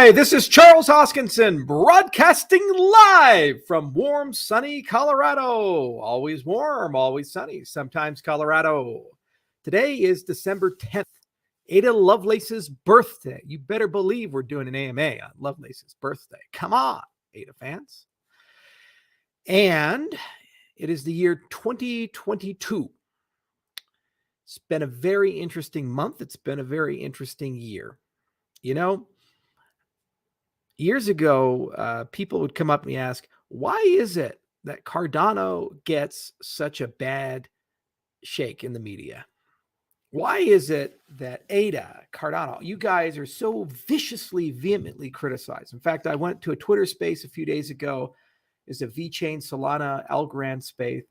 Hi, this is Charles Hoskinson, broadcasting live from warm, sunny Colorado. Always warm, always sunny, sometimes Colorado. Today is December 10th, Ada Lovelace's birthday. You better believe we're doing an AMA on Lovelace's birthday. Come on, Ada fans. And it is the year 2022. It's been a very interesting month. It's been a very interesting year. You know, years ago, people would come up and ask, why is it that Cardano gets such a bad shake in the media? Why is it that Ada, Cardano, you guys are so viciously, vehemently criticized? In fact, I went to a Twitter space a few days ago. It's a VeChain Solana Algorand space.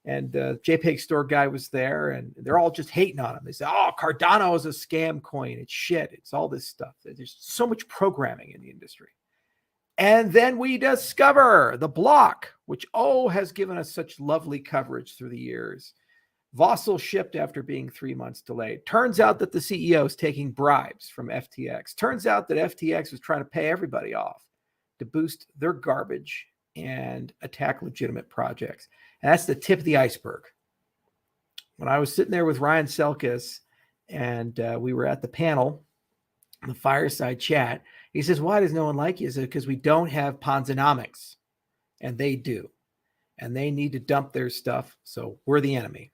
And JPEG Store guy was there, and they're all just hating on him. They say, oh, Cardano is a scam coin. It's shit. It's all this stuff. There's so much programming in the industry. And then we discover the block, which, has given us such lovely coverage through the years. Vossel shipped after being 3 months delayed. Turns out that the CEO is taking bribes from FTX. Turns out that FTX was trying to pay everybody off to boost their garbage and attack legitimate projects. And that's the tip of the iceberg. When I was sitting there with Ryan Selkis and we were at the panel, the fireside chat, he says, why does no one like you? He said, because we don't have Ponzonomics. And they do. And they need to dump their stuff. So we're the enemy.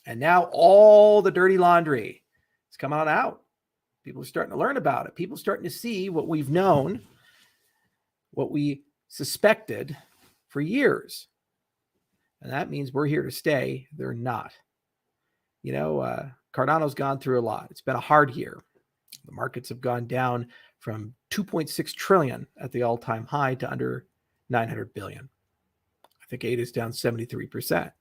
And now all the dirty laundry is coming on out. People are starting to learn about it. People are starting to see what we've known, what we suspected for years. And that means we're here to stay. They're not. You know, Cardano's gone through a lot. It's been a hard year. The markets have gone down from 2.6 trillion at the all-time high to under 900 billion. I think ADA is down 73%.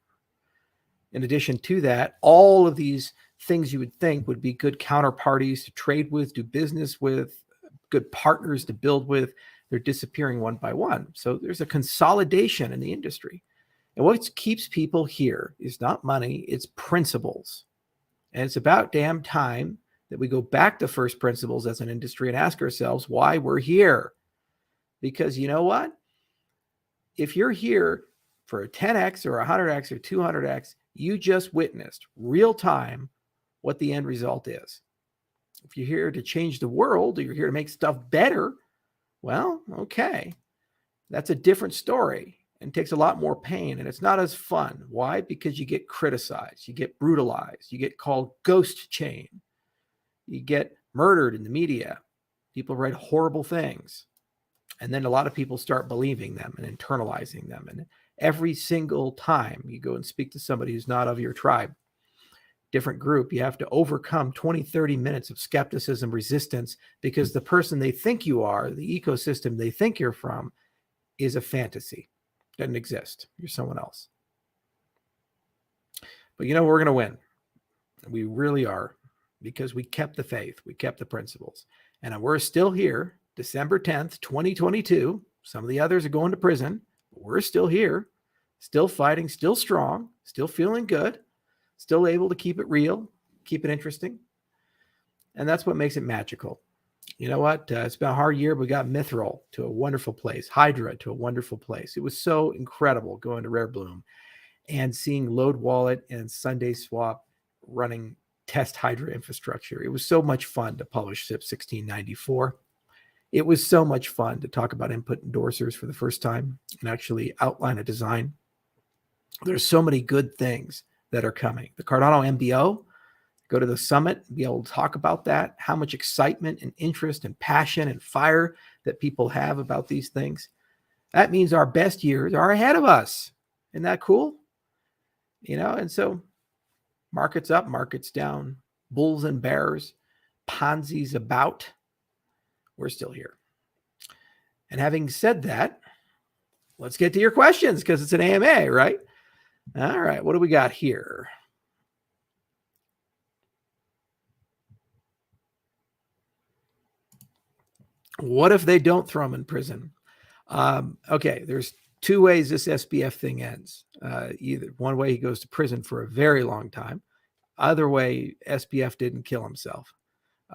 In addition to that, all of these things you would think would be good counterparties to trade with, do business with, good partners to build with, they're disappearing one by one. So there's a consolidation in the industry. And what keeps people here is not money, it's principles. And it's about damn time that we go back to first principles as an industry and ask ourselves why we're here. Because you know what? If you're here for a 10x or 100x or 200x, you just witnessed real time what the end result is. If you're here to change the world or you're here to make stuff better, well, okay. That's a different story. And takes a lot more pain, and it's not as fun. Why? Because you get criticized, you get brutalized, you get called ghost chain, you get murdered in the media. People write horrible things, and then a lot of people start believing them and internalizing them. And every single time you go and speak to somebody who's not of your tribe, different group, you have to overcome 20, 30 minutes of skepticism, resistance, because the person they think you are, the ecosystem they think you're from, is a fantasy. Doesn't exist. You're someone else. But you know, we're going to win. We really are, because we kept the faith. We kept the principles. And we're still here, December 10th, 2022. Some of the others are going to prison, but we're still here, still fighting, still strong, still feeling good, still able to keep it real, keep it interesting. And that's what makes it magical. You know what? It's been a hard year. We got Mithril to a wonderful place, Hydra to a wonderful place. It was so incredible going to Rare Bloom and seeing Load Wallet and Sunday Swap running test Hydra infrastructure. It was so much fun to publish SIP 1694. It was so much fun to talk about input endorsers for the first time and actually outline a design. There's so many good things that are coming. The Cardano MBO, go to the summit, be able to talk about that, how much excitement and interest and passion and fire that people have about these things. That means our best years are ahead of us. Isn't that cool? You know, and so markets up, markets down, bulls and bears, Ponzi's about. We're still here. And having said that, let's get to your questions because it's an AMA, right? All right, what do we got here? What if they don't throw him in prison? Okay, there's two ways this SBF thing ends. Either one way he goes to prison for a very long time. Other way, SBF didn't kill himself.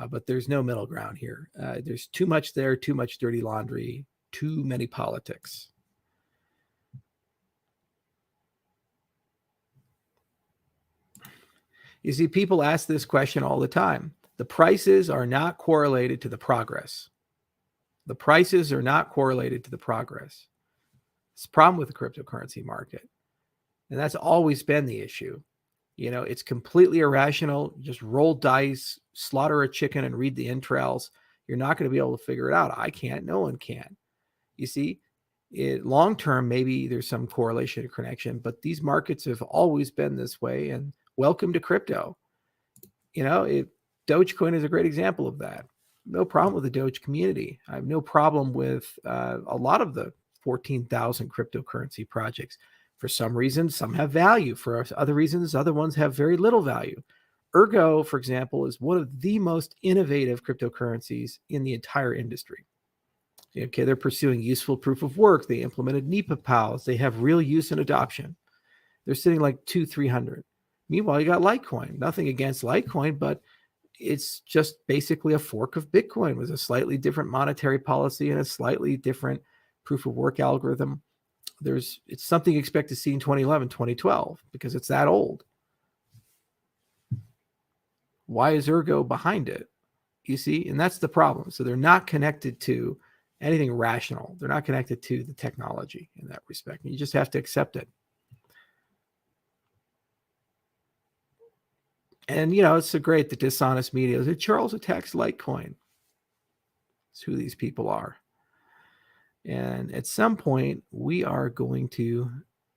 But there's no middle ground here. There's too much there, too much dirty laundry, too many politics. You see, people ask this question all the time. The prices are not correlated to the progress. The prices are not correlated to the progress. It's a problem with the cryptocurrency market. And that's always been the issue. It's completely irrational. Just roll dice, slaughter a chicken, and read the entrails. You're not going to be able to figure it out. I can't. No one can. You see, long term, maybe there's some correlation or connection, but these markets have always been this way. And welcome to crypto. Dogecoin is a great example of that. No problem with the Doge community. I have no problem with a lot of the 14,000 cryptocurrency projects. For some reasons, some have value. For other reasons, other ones have very little value. Ergo, for example, is one of the most innovative cryptocurrencies in the entire industry. Okay, they're pursuing useful proof of work. They implemented NEPA PALs. They have real use and adoption. They're sitting like 200-300. Meanwhile, you got Litecoin. Nothing against Litecoin, but it's just basically a fork of Bitcoin with a slightly different monetary policy and a slightly different proof of work algorithm. It's something you expect to see in 2011, 2012, because it's that old. Why is Ergo behind it? You see, and that's the problem. So they're not connected to anything rational. They're not connected to the technology in that respect. You just have to accept it. And, it's so great that dishonest media said Charles attacks Litecoin. It's who these people are. And at some point, we are going to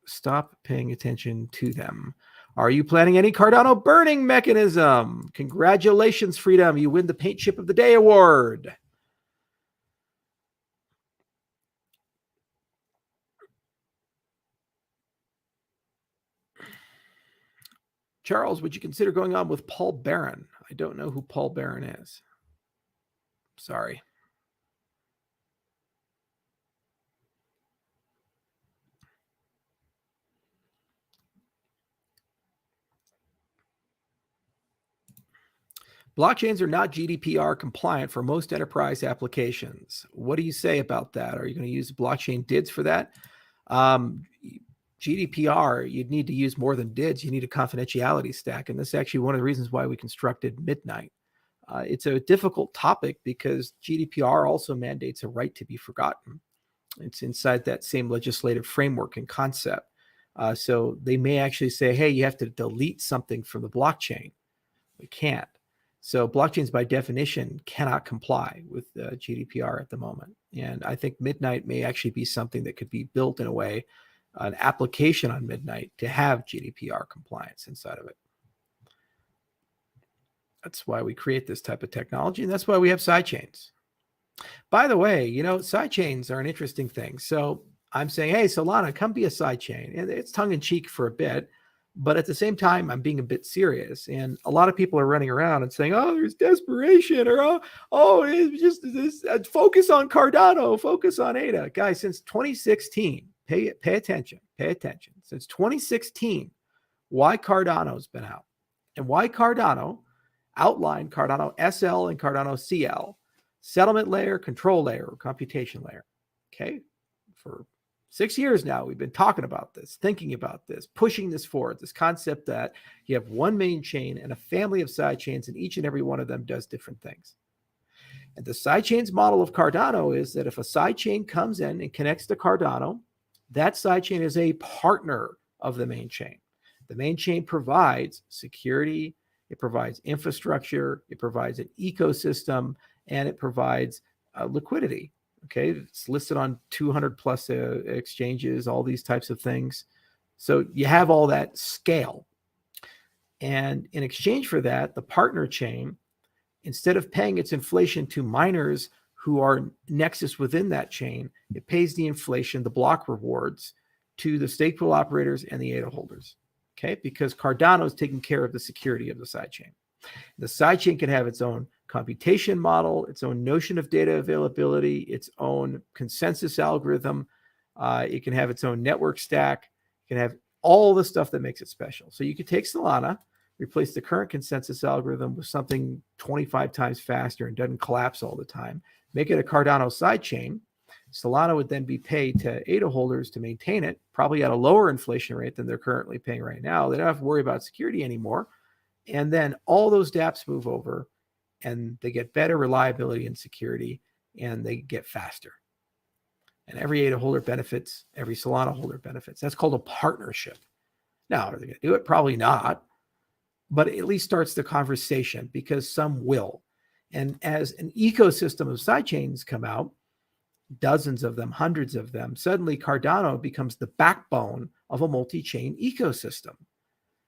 stop paying attention to them. Are you planning any Cardano burning mechanism? Congratulations, Freedom. You win the Paint Chip of the Day award. Charles, would you consider going on with Paul Barron? I don't know who Paul Barron is. Sorry. Blockchains are not GDPR compliant for most enterprise applications. What do you say about that? Are you going to use blockchain DIDs for that? GDPR, you'd need to use more than DIDs. You need a confidentiality stack. And this is actually one of the reasons why we constructed Midnight. It's a difficult topic because GDPR also mandates a right to be forgotten. It's inside that same legislative framework and concept. So they may actually say, hey, you have to delete something from the blockchain. We can't. So blockchains by definition cannot comply with GDPR at the moment. And I think Midnight may actually be something that could be built in a way, an application on Midnight to have GDPR compliance inside of it. That's why we create this type of technology. And that's why we have sidechains. By the way, sidechains are an interesting thing. So I'm saying, hey, Solana, come be a sidechain. And it's tongue in cheek for a bit. But at the same time, I'm being a bit serious. And a lot of people are running around and saying, oh, there's desperation, or it's just this focus on Cardano, focus on ADA. Guys, since 2016, pay attention. Since 2016, why Cardano's been out and why Cardano outlined Cardano SL and Cardano CL, settlement layer, control layer, or computation layer. Okay. For 6 years now, we've been talking about this, thinking about this, pushing this forward, this concept that you have one main chain and a family of side chains, and each and every one of them does different things. And the sidechains model of Cardano is that if a sidechain comes in and connects to Cardano, that sidechain is a partner of the main chain. The main chain provides security, it provides infrastructure, it provides an ecosystem, and it provides liquidity. Okay, it's listed on 200 plus exchanges, all these types of things. So you have all that scale. And in exchange for that, the partner chain, instead of paying its inflation to miners who are nexus within that chain, it pays the inflation, the block rewards, to the stake pool operators and the ADA holders. Okay, because Cardano is taking care of the security of the sidechain. The sidechain can have its own computation model, its own notion of data availability, its own consensus algorithm. It can have its own network stack. It can have all the stuff that makes it special. So you could take Solana, replace the current consensus algorithm with something 25 times faster and doesn't collapse all the time, make it a Cardano sidechain. Solana would then be paid to ADA holders to maintain it, probably at a lower inflation rate than they're currently paying right now. They don't have to worry about security anymore. And then all those dApps move over and they get better reliability and security, and they get faster. And every ADA holder benefits, every Solana holder benefits. That's called a partnership. Now, are they going to do it? Probably not. But it at least starts the conversation, because some will. And as an ecosystem of sidechains come out, dozens of them, hundreds of them, suddenly Cardano becomes the backbone of a multi-chain ecosystem.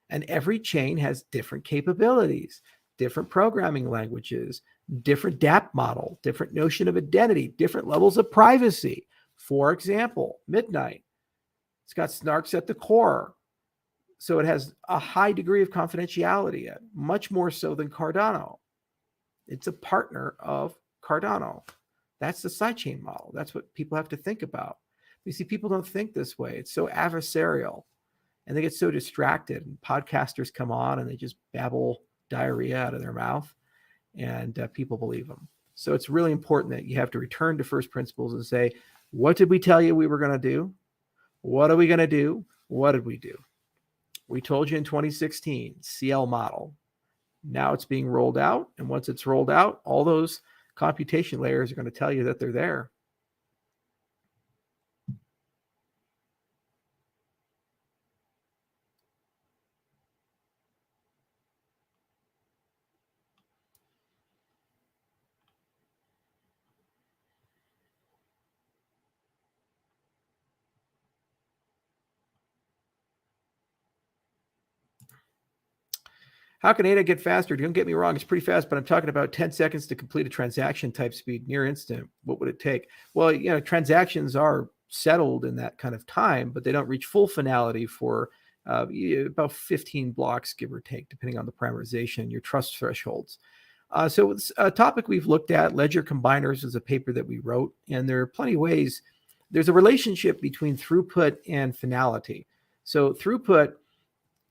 And every chain has different capabilities, different programming languages, different dApp model, different notion of identity, different levels of privacy. For example, Midnight, it's got snarks at the core. So it has a high degree of confidentiality, much more so than Cardano. It's a partner of Cardano. That's the sidechain model. That's what people have to think about. You see, people don't think this way. It's so adversarial, and they get so distracted. And podcasters come on and they just babble diarrhea out of their mouth, and people believe them. So it's really important that you have to return to first principles and say, what did we tell you we were going to do? What are we going to do? What did we do? We told you in 2016, CL model. Now it's being rolled out. And once it's rolled out, all those computation layers are going to tell you that they're there. How can ADA get faster? Don't get me wrong, it's pretty fast, but I'm talking about 10 seconds to complete a transaction type speed, near instant. What would it take? Well, transactions are settled in that kind of time, but they don't reach full finality for about 15 blocks, give or take, depending on the parameterization, your trust thresholds. So it's a topic we've looked at. Ledger Combiners is a paper that we wrote, and there are plenty of ways. There's a relationship between throughput and finality. So throughput,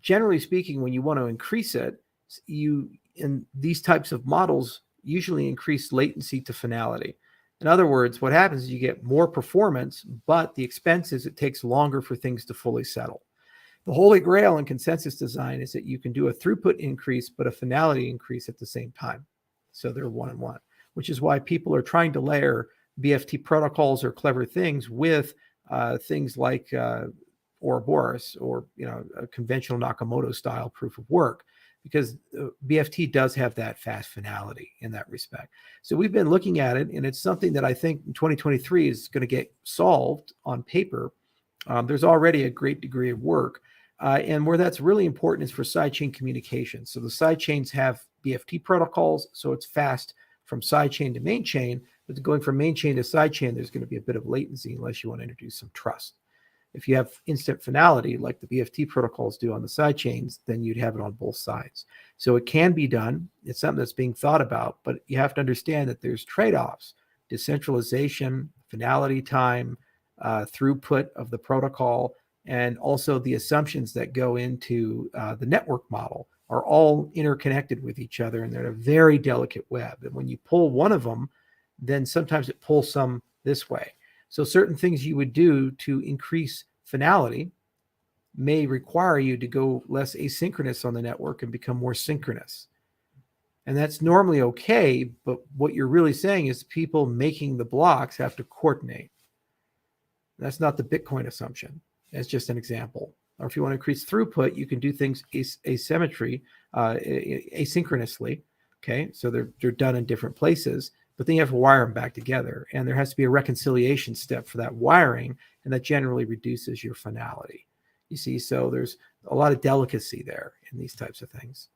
generally speaking, when you want to increase it, you, in these types of models, usually increase latency to finality. In other words, what happens is you get more performance, but the expense is it takes longer for things to fully settle. The holy grail in consensus design is that you can do a throughput increase, but a finality increase at the same time. So they're one and one, which is why people are trying to layer BFT protocols or clever things with things like Ouroboros, or a conventional Nakamoto style proof of work, because BFT does have that fast finality in that respect. So we've been looking at it, and it's something that I think in 2023 is going to get solved on paper. There's already a great degree of work, and where that's really important is for sidechain communication. So the sidechains have BFT protocols, so it's fast from sidechain to main chain, but going from main chain to sidechain, there's going to be a bit of latency unless you want to introduce some trust. If you have instant finality, like the BFT protocols do on the sidechains, then you'd have it on both sides. So it can be done. It's something that's being thought about, but you have to understand that there's trade-offs: decentralization, finality time, throughput of the protocol, and also the assumptions that go into the network model are all interconnected with each other, and they're a very delicate web. And when you pull one of them, then sometimes it pulls some this way. So certain things you would do to increase finality may require you to go less asynchronous on the network and become more synchronous. And that's normally okay, but what you're really saying is people making the blocks have to coordinate. That's not the Bitcoin assumption. That's just an example. Or if you want to increase throughput, you can do things asymmetry, asynchronously. Okay, so they're done in different places, but then you have to wire them back together, and there has to be a reconciliation step for that wiring, and that generally reduces your finality. You see, so there's a lot of delicacy there in these types of things.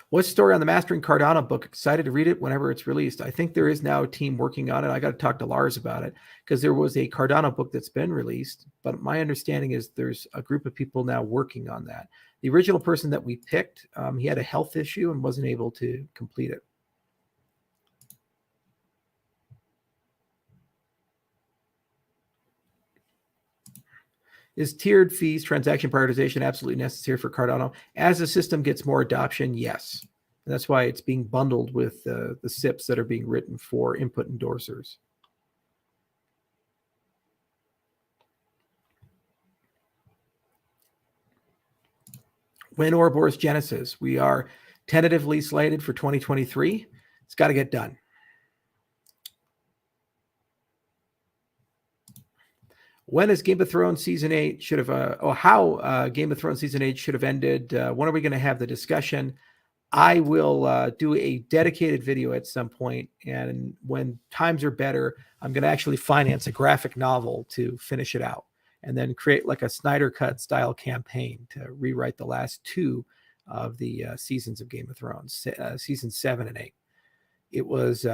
What's the story on the Mastering Cardano book? Excited to read it whenever it's released. I think there is now a team working on it. I got to talk to Lars about it, because there was a Cardano book that's been released, but my understanding is there's a group of people now working on that. The original person that we picked, he had a health issue and wasn't able to complete it. Is tiered fees, transaction prioritization absolutely necessary for Cardano? As the system gets more adoption, yes. And that's why it's being bundled with the SIPs that are being written for input endorsers. When Ouroboros Genesis? We are tentatively slated for 2023. It's got to get done. When is Game of Thrones season 8 should have, how Game of Thrones season 8 should have ended? When are we going to have the discussion? I will do a dedicated video at some point, and when times are better, I'm going to actually finance a graphic novel to finish it out, and then create like a Snyder Cut style campaign to rewrite the last 2 of the seasons of Game of Thrones, season 7 and 8. It was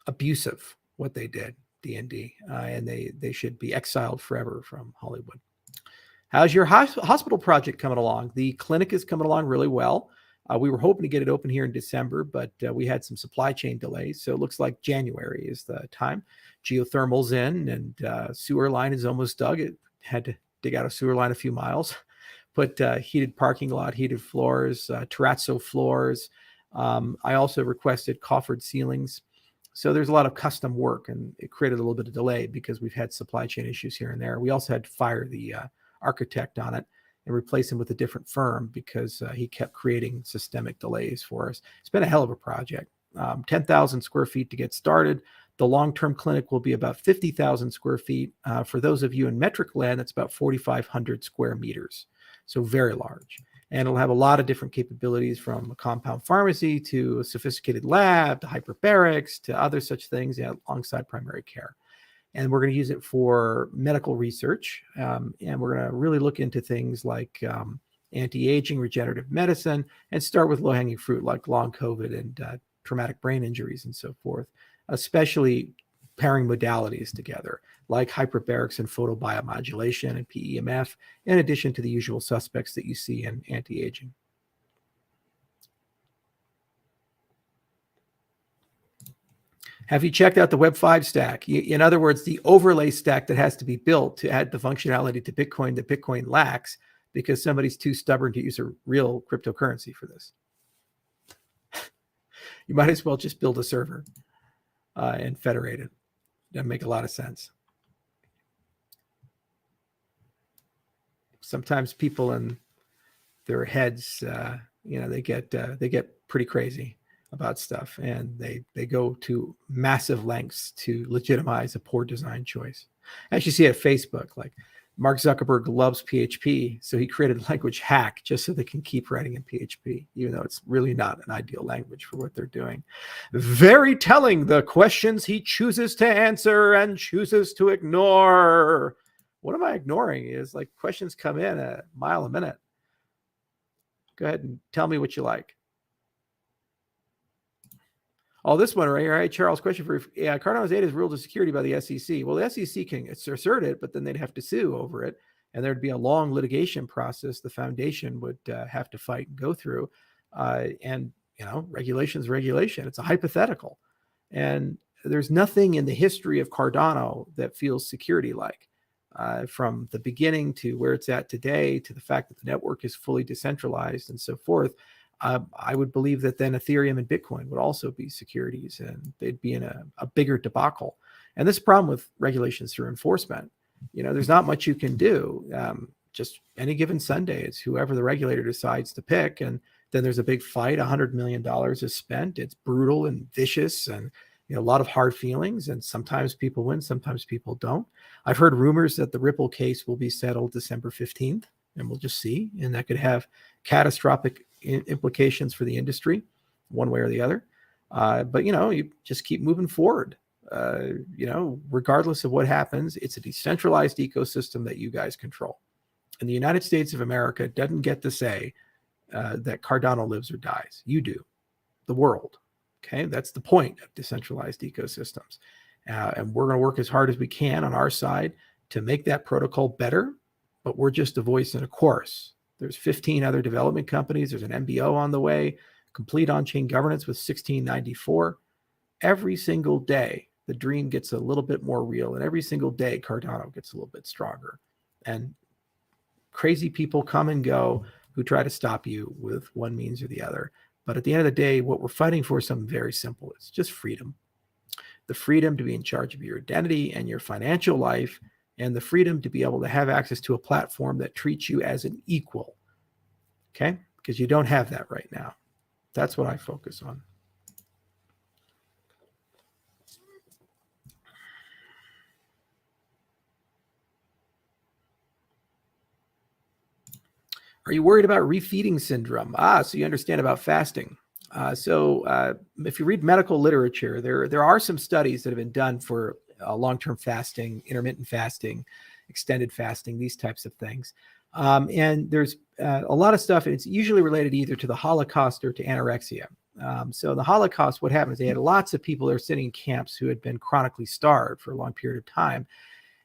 abusive what they did, D&D, and they should be exiled forever from Hollywood. How's your hospital project coming along? The clinic is coming along really well. We were hoping to get it open here in December, but we had some supply chain delays. So it looks like January is the time. Geothermal's in, and sewer line is almost dug. It had to dig out a sewer line a few miles. Put heated parking lot, heated floors, terrazzo floors. I also requested coffered ceilings. So there's a lot of custom work, and it created a little bit of delay because we've had supply chain issues here and there. We also had to fire the architect on it and replace him with a different firm because he kept creating systemic delays for us. It's been a hell of a project. 10,000 square feet to get started. The long-term clinic will be about 50,000 square feet. For those of you in metric land, that's about 4,500 square meters. So very large. And it'll have a lot of different capabilities, from a compound pharmacy to a sophisticated lab to hyperbarics to other such things, alongside primary care. And we're going to use it for medical research. And we're going to really look into things like anti-aging, regenerative medicine, and start with low-hanging fruit like long COVID and traumatic brain injuries and so forth, especially pairing modalities together like hyperbarics and photobiomodulation and PEMF, in addition to the usual suspects that you see in anti-aging. Have you checked out the Web 5 stack? In other words, the overlay stack that has to be built to add the functionality to Bitcoin that Bitcoin lacks because somebody's too stubborn to use a real cryptocurrency for this. You might as well just build a server and federate it. Doesn't make a lot of sense. Sometimes people in their heads, they get pretty crazy about stuff, and they go to massive lengths to legitimize a poor design choice. I actually see it at Facebook, like Mark Zuckerberg loves PHP, so he created a language hack just so they can keep writing in PHP, even though it's really not an ideal language for what they're doing. Very telling, the questions he chooses to answer and chooses to ignore. What am I ignoring? Is like questions come in a mile a minute. Go ahead and tell me what you like. Oh, this one right, Charles, question for you. Yeah, Cardano's 8 is ruled as security by the SEC. Well, the SEC can assert it, but then they'd have to sue over it, and there'd be a long litigation process the foundation would have to fight and go through. And, regulation's regulation. It's a hypothetical. And there's nothing in the history of Cardano that feels security-like. From the beginning to where it's at today, to the fact that the network is fully decentralized and so forth, I would believe that then Ethereum and Bitcoin would also be securities, and they'd be in a bigger debacle. And this problem with regulations through enforcement, there's not much you can do. Just any given Sunday, it's whoever the regulator decides to pick, and then there's a big fight. $100 million is spent. It's brutal and vicious, and a lot of hard feelings, and sometimes people win, sometimes people don't. I've heard rumors that the Ripple case will be settled December 15th, and we'll just see. And that could have catastrophic implications for the industry, one way or the other. But, you just keep moving forward. Regardless of what happens, it's a decentralized ecosystem that you guys control. And the United States of America doesn't get to say that Cardano lives or dies. You do, the world. Okay, that's the point of decentralized ecosystems. And we're going to work as hard as we can on our side to make that protocol better, but we're just a voice in a chorus. There's 15 other development companies. There's an MBO on the way, complete on-chain governance with 1694. Every single day, the dream gets a little bit more real, and every single day, Cardano gets a little bit stronger. And crazy people come and go who try to stop you with one means or the other. But at the end of the day, what we're fighting for is something very simple. It's just freedom. The freedom to be in charge of your identity and your financial life, and the freedom to be able to have access to a platform that treats you as an equal. Okay? Because you don't have that right now. That's what I focus on. Are you worried about refeeding syndrome? So you understand about fasting. If you read medical literature, there are some studies that have been done for long-term fasting, intermittent fasting, extended fasting, these types of things. And there's a lot of stuff, and it's usually related either to the Holocaust or to anorexia. So the Holocaust, what happened is they had lots of people that were sitting in camps who had been chronically starved for a long period of time.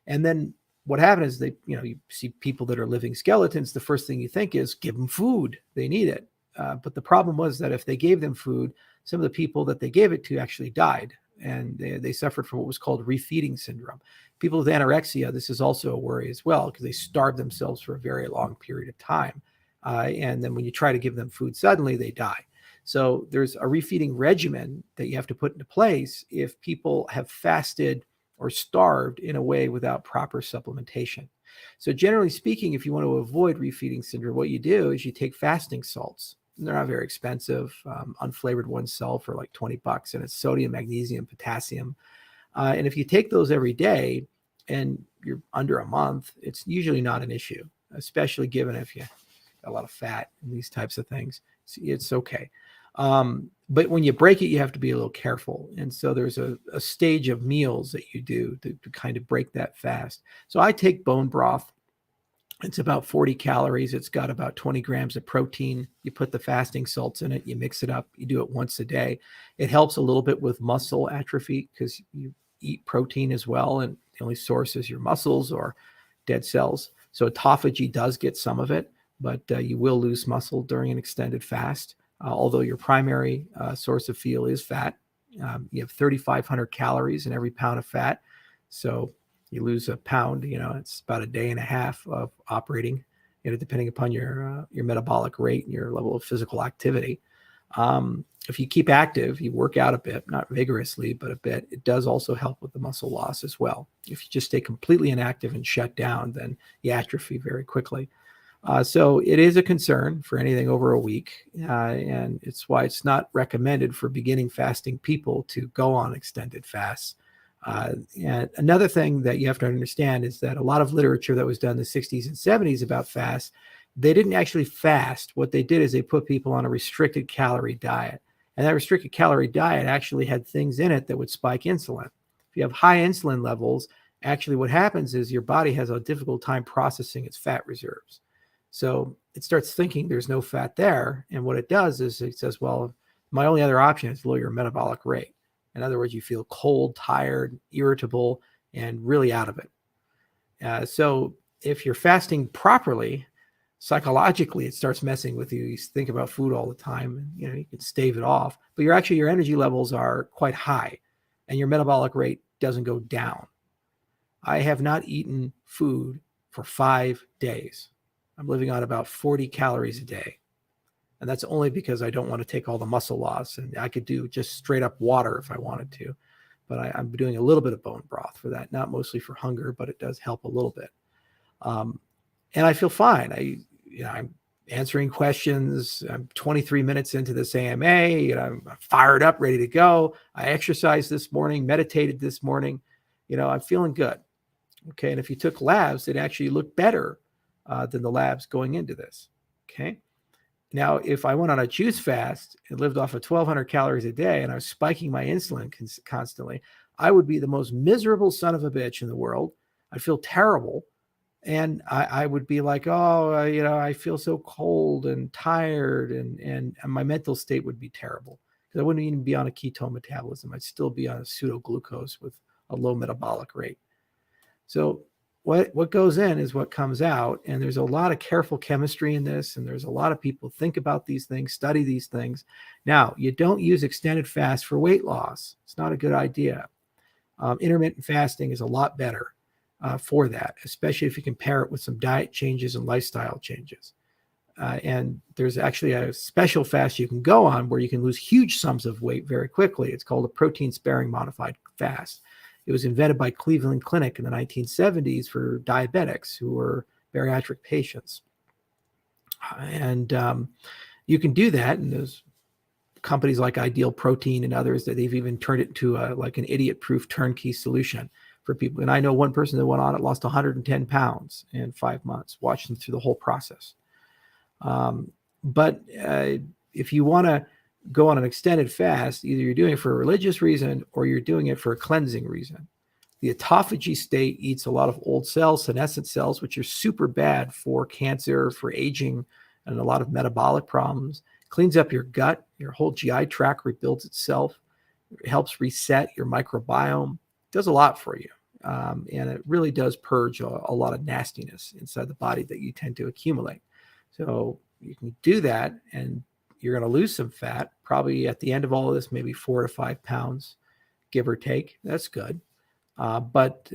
And then what happened is you see people that are living skeletons. The first thing you think is give them food. They need it. But the problem was that if they gave them food, some of the people that they gave it to actually died, and they suffered from what was called refeeding syndrome. People with anorexia, this is also a worry as well, because they starve themselves for a very long period of time. And then when you try to give them food suddenly, they die. So there's a refeeding regimen that you have to put into place if people have fasted or starved in a way without proper supplementation. So generally speaking, if you want to avoid refeeding syndrome, what you do is you take fasting salts. They're not very expensive. Unflavored ones sell for like $20, and it's sodium, magnesium, potassium. And if you take those every day and you're under a month, it's usually not an issue, especially given if you got a lot of fat and these types of things. It's okay. But when you break it, you have to be a little careful. And so there's a stage of meals that you do to kind of break that fast. So I take bone broth. It's about 40 calories. It's got about 20 grams of protein. You put the fasting salts in it. You mix it up. You do it once a day. It helps a little bit with muscle atrophy because you eat protein as well. And the only source is your muscles or dead cells. So autophagy does get some of it, but you will lose muscle during an extended fast. Although your primary source of fuel is fat. You have 3,500 calories in every pound of fat. So you lose a pound, it's about a day and a half of operating, depending upon your metabolic rate and your level of physical activity. If you keep active, you work out a bit, not vigorously, but a bit, it does also help with the muscle loss as well. If you just stay completely inactive and shut down, then you atrophy very quickly. So it is a concern for anything over a week, and it's why it's not recommended for beginning fasting people to go on extended fasts. And another thing that you have to understand is that a lot of literature that was done in the 60s and 70s about fasts, they didn't actually fast. What they did is they put people on a restricted calorie diet. And that restricted calorie diet actually had things in it that would spike insulin. If you have high insulin levels, actually what happens is your body has a difficult time processing its fat reserves. So it starts thinking there's no fat there. And what it does is it says, well, my only other option is to lower your metabolic rate. In other words, you feel cold, tired, irritable, and really out of it. So if you're fasting properly, psychologically, it starts messing with you. You think about food all the time, and you can stave it off, but your energy levels are quite high and your metabolic rate doesn't go down. I have not eaten food for 5 days. I'm living on about 40 calories a day. And that's only because I don't want to take all the muscle loss. And I could do just straight up water if I wanted to. But I'm doing a little bit of bone broth for that, not mostly for hunger, but it does help a little bit. And I feel fine. I'm answering questions. I'm 23 minutes into this AMA. I'm fired up, ready to go. I exercised this morning, meditated this morning. I'm feeling good. Okay. And if you took labs, it actually looked better than the labs going into this. Okay. Now, if I went on a juice fast and lived off of 1,200 calories a day and I was spiking my insulin constantly, I would be the most miserable son of a bitch in the world. I'd feel terrible. And I would be like, I feel so cold and tired, and my mental state would be terrible because I wouldn't even be on a ketone metabolism. I'd still be on a pseudo-glucose with a low metabolic rate. So what goes in is what comes out. And there's a lot of careful chemistry in this. And there's a lot of people think about these things, study these things. Now, you don't use extended fast for weight loss. It's not a good idea. Intermittent fasting is a lot better. for that, especially if you compare it with some diet changes and lifestyle changes. And there's actually a special fast you can go on where you can lose huge sums of weight very quickly. It's called a protein-sparing modified fast. It was invented by Cleveland Clinic in the 1970s for diabetics who were bariatric patients. And you can do that, and there's companies like Ideal Protein and others that they've even turned it into like an idiot-proof turnkey solution for people. And I know one person that went on it, lost 110 pounds in 5 months, watched them through the whole process. But if you want to go on an extended fast, either you're doing it for a religious reason or you're doing it for a cleansing reason. The autophagy state eats a lot of old cells, senescent cells, which are super bad for cancer, for aging, and a lot of metabolic problems. Cleans up your gut, your whole GI tract rebuilds itself. It helps reset your microbiome. It does a lot for you. And it really does purge a lot of nastiness inside the body that you tend to accumulate. So you can do that, and you're going to lose some fat, probably at the end of all of this, maybe 4 to 5 pounds, give or take. That's good. But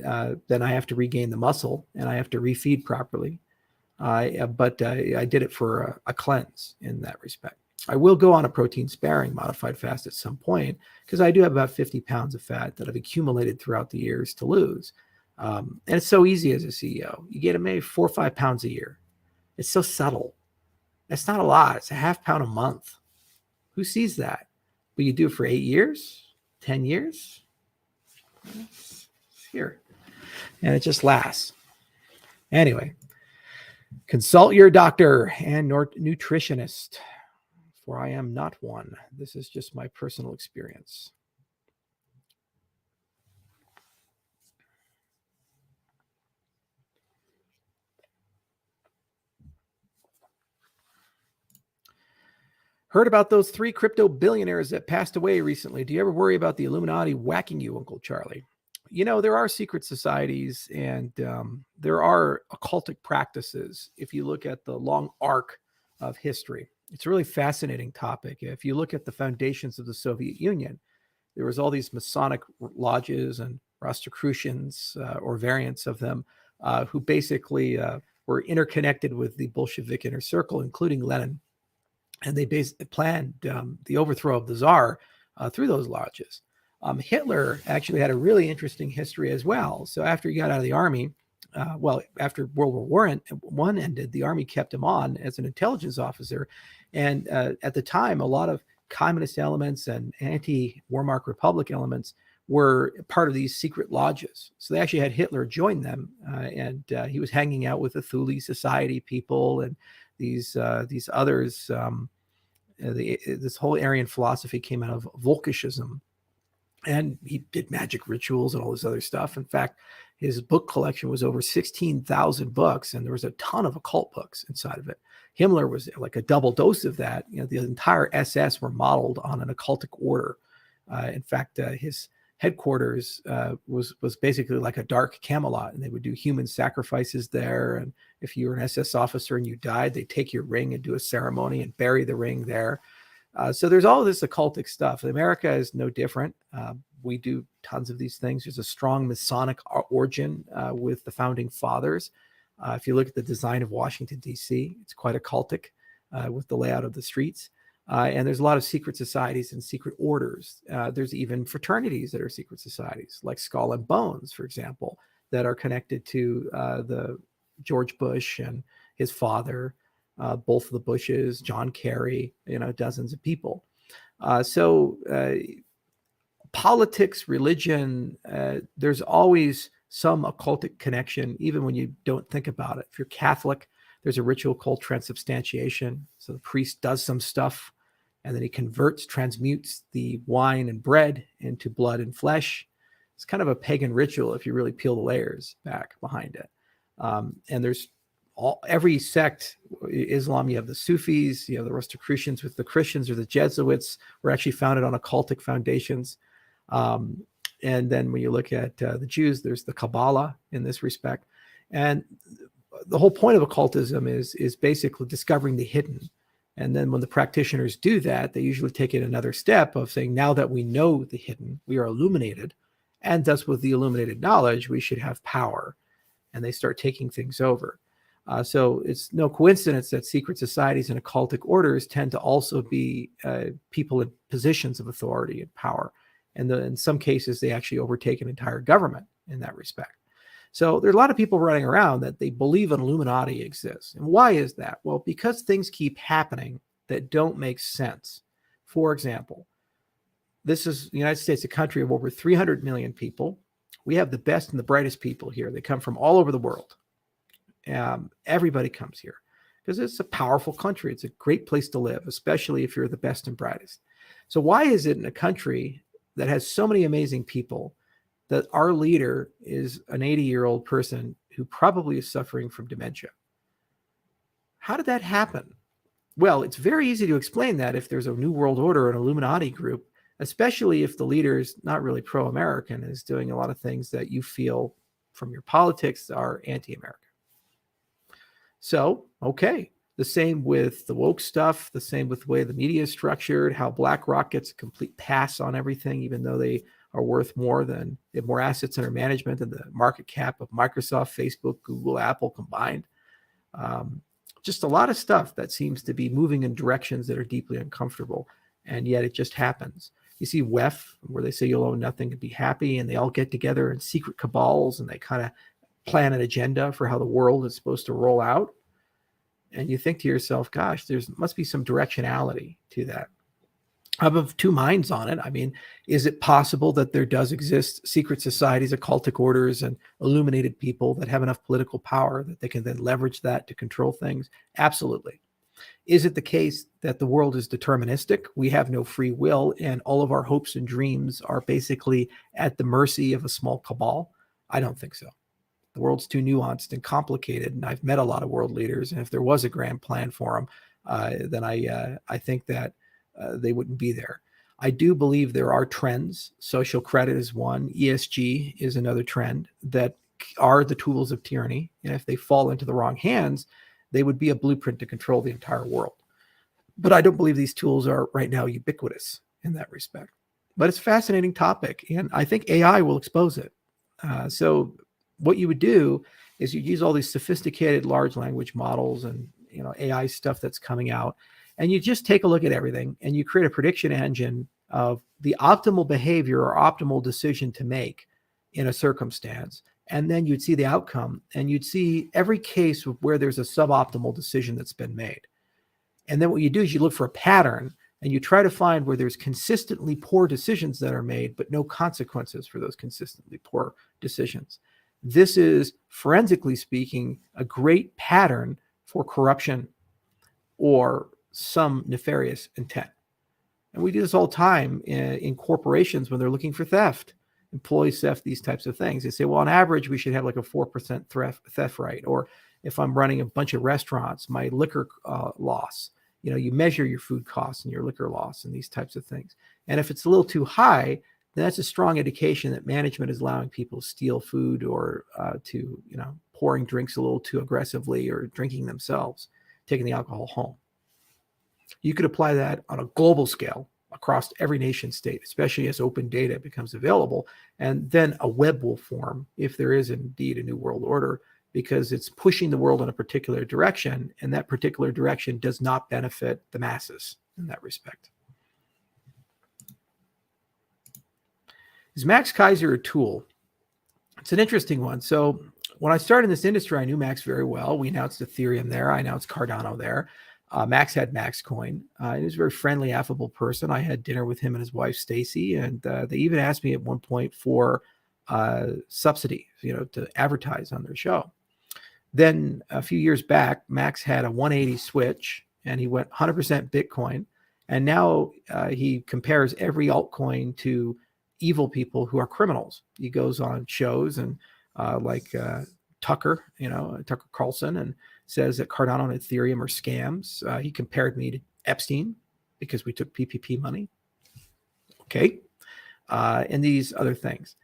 then I have to regain the muscle, and I have to refeed properly. But I did it for a cleanse in that respect. I will go on a protein-sparing modified fast at some point because I do have about 50 pounds of fat that I've accumulated throughout the years to lose. And it's so easy as a CEO. You get maybe 4 or 5 pounds a year. It's so subtle. That's not a lot. It's a half pound a month. Who sees that? But you do it for 8 years, 10 years. It's here. And it just lasts. Anyway, consult your doctor and nutritionist, for I am not one. This is just my personal experience. Heard about those 3 crypto billionaires that passed away recently. Do you ever worry about the Illuminati whacking you, Uncle Charlie? You know, there are secret societies and there are occultic practices. If you look at the long arc of history, it's a really fascinating topic. If you look at the foundations of the Soviet Union, there was all these Masonic lodges and Rosicrucians or variants of them who basically were interconnected with the Bolshevik inner circle, including Lenin. And they basically planned the overthrow of the Tsar through those lodges. Hitler actually had a really interesting history as well. So after he got out of the army, after World War I ended, the army kept him on as an intelligence officer. And at the time, a lot of communist elements and anti-Wehrmacht Republic elements were part of these secret lodges. So they actually had Hitler join them, and he was hanging out with the Thule Society people and these others. This whole Aryan philosophy came out of Volkishism, and he did magic rituals and all this other stuff. In fact, his book collection was over 16,000 books, and there was a ton of occult books inside of it. Himmler was like a double dose of that. You know, the entire SS were modeled on an occultic order. In fact, his headquarters was basically like a dark Camelot, and they would do human sacrifices there. And if you were an SS officer and you died, they'd take your ring and do a ceremony and bury the ring there. So there's all this occultic stuff. America is no different. We do tons of these things. There's a strong Masonic origin with the founding fathers. If you look at the design of Washington, D.C., it's quite occultic with the layout of the streets. And there's a lot of secret societies and secret orders. There's even fraternities that are secret societies, like Skull and Bones, for example, that are connected to the George Bush and his father, both of the Bushes, John Kerry, dozens of people. So politics, religion, there's always some occultic connection, even when you don't think about it. If you're Catholic, there's a ritual called transubstantiation. So the priest does some stuff, and then he transmutes the wine and bread into blood and flesh. It's kind of a pagan ritual if you really peel the layers back behind it. And there's every sect, Islam, you have the Sufis, you have the Rosicrucians with the Christians, or the Jesuits were actually founded on occultic foundations. And then when you look at the Jews, there's the Kabbalah in this respect. And the whole point of occultism is basically discovering the hidden. And then when the practitioners do that, they usually take it another step of saying, now that we know the hidden, we are illuminated. And thus with the illuminated knowledge, we should have power. and they start taking things over. So it's no coincidence that secret societies and occultic orders tend to also be people in positions of authority and power. And in some cases, they actually overtake an entire government in that respect. So there are a lot of people running around that they believe an Illuminati exists. And why is that? Well, because things keep happening that don't make sense. For example, this is the United States, a country of over 300 million people. We have the best and the brightest people here. They come from all over the world. Everybody comes here because it's a powerful country. It's a great place to live, especially if you're the best and brightest. So why is it in a country that has so many amazing people that our leader is an 80-year-old person who probably is suffering from dementia? How did that happen? Well, it's very easy to explain that if there's a New World Order or an Illuminati group, especially if the leader is not really pro-American, is doing a lot of things that you feel from your politics are anti-American. So, okay, the same with the woke stuff, the same with the way the media is structured, how BlackRock gets a complete pass on everything, even though they are worth more than, they have more assets under management than the market cap of Microsoft, Facebook, Google, Apple combined. Just a lot of stuff that seems to be moving in directions that are deeply uncomfortable, and yet it just happens. You see WEF, where they say you'll own nothing and be happy, and they all get together in secret cabals, and they kind of plan an agenda for how the world is supposed to roll out. And you think to yourself, gosh, there must be some directionality to that. I'm of two minds on it. I mean, is it possible that there does exist secret societies, occultic orders, and illuminated people that have enough political power that they can then leverage that to control things? Absolutely. Is it the case that the world is deterministic? We have no free will, and all of our hopes and dreams are basically at the mercy of a small cabal? I don't think so. The world's too nuanced and complicated, and I've met a lot of world leaders, and if there was a grand plan for them, then I think that they wouldn't be there. I do believe there are trends. Social credit is one. ESG is another trend that are the tools of tyranny, and if they fall into the wrong hands, they would be a blueprint to control the entire world. But I don't believe these tools are right now ubiquitous in that respect. But it's a fascinating topic, and I think AI will expose it. So what you would do is you use all these sophisticated large language models and AI stuff that's coming out, and you just take a look at everything and you create a prediction engine of the optimal behavior or optimal decision to make in a circumstance. And then you'd see the outcome, and you'd see every case where there's a suboptimal decision that's been made. And then what you do is you look for a pattern, and you try to find where there's consistently poor decisions that are made, but no consequences for those consistently poor decisions. This is, forensically speaking, a great pattern for corruption or some nefarious intent. And we do this all the time in corporations when they're looking for theft, employee theft, these types of things. They say, well, on average, we should have like a 4% theft rate. Or if I'm running a bunch of restaurants, my liquor loss, you measure your food costs and your liquor loss and these types of things. And if it's a little too high, then that's a strong indication that management is allowing people to steal food or to, pouring drinks a little too aggressively or drinking themselves, taking the alcohol home. You could apply that on a global scale across every nation state, especially as open data becomes available. And then a web will form if there is indeed a new world order, because it's pushing the world in a particular direction, and that particular direction does not benefit the masses in that respect. Is Max Keiser a tool? It's an interesting one. So when I started in this industry, I knew Max very well. We announced Ethereum there. I announced Cardano there. Max had Max Coin. He was a very friendly, affable person. I had dinner with him and his wife, Stacy, and they even asked me at one point for subsidy, to advertise on their show. Then a few years back, Max had a 180 switch, and he went 100% Bitcoin. And now he compares every altcoin to evil people who are criminals. He goes on shows and like Tucker Carlson, and says that Cardano and Ethereum are scams. He compared me to Epstein because we took PPP money. Okay. And these other things.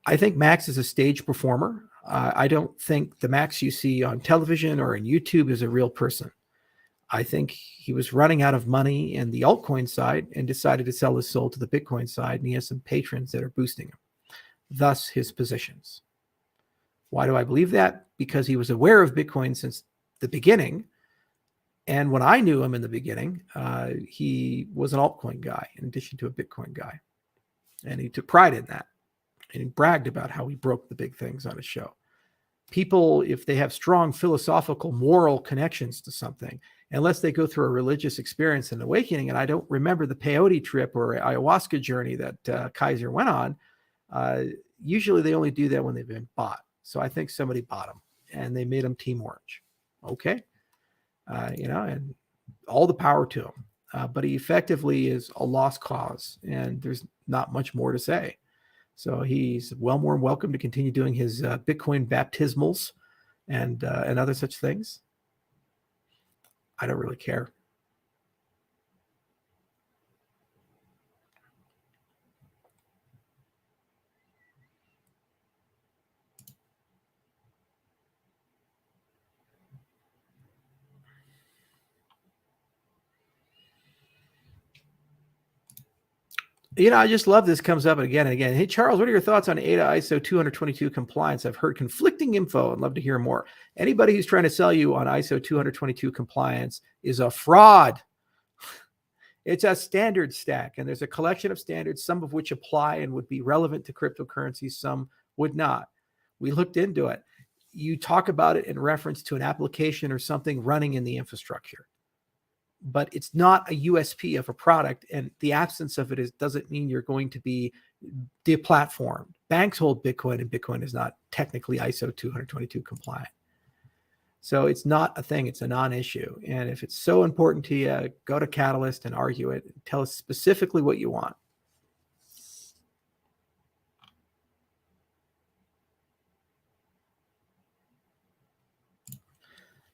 I think Max is a stage performer. I don't think the Max you see on television or in YouTube is a real person. I think he was running out of money in the altcoin side and decided to sell his soul to the Bitcoin side, and he has some patrons that are boosting him. Thus his positions. Why do I believe that? because he was aware of Bitcoin since the beginning. And when I knew him in the beginning, he was an altcoin guy in addition to a Bitcoin guy. And he took pride in that. And he bragged about how he broke the big things on his show. People, if they have strong philosophical, moral connections to something, unless they go through a religious experience and awakening, and I don't remember the peyote trip or ayahuasca journey that Kaiser went on, usually they only do that when they've been bought. So I think somebody bought him and they made him Team Orange. Okay. And all the power to him. But he effectively is a lost cause, and there's not much more to say. So he's more than welcome to continue doing his Bitcoin baptismals and other such things. I don't really care. I just love this comes up again and again. Hey, Charles, what are your thoughts on ADA ISO 222 compliance? I've heard conflicting info and love to hear more. Anybody who's trying to sell you on ISO 222 compliance is a fraud. It's a standard stack, and there's a collection of standards, some of which apply and would be relevant to cryptocurrencies, some would not. We looked into it. You talk about it in reference to an application or something running in the infrastructure, but it's not a USP of a product, and the absence of it doesn't mean you're going to be deplatformed. Banks hold Bitcoin, and Bitcoin is not technically ISO 222 compliant. So it's not a thing. It's a non-issue. And if it's so important to you, go to Catalyst and argue it. Tell us specifically what you want.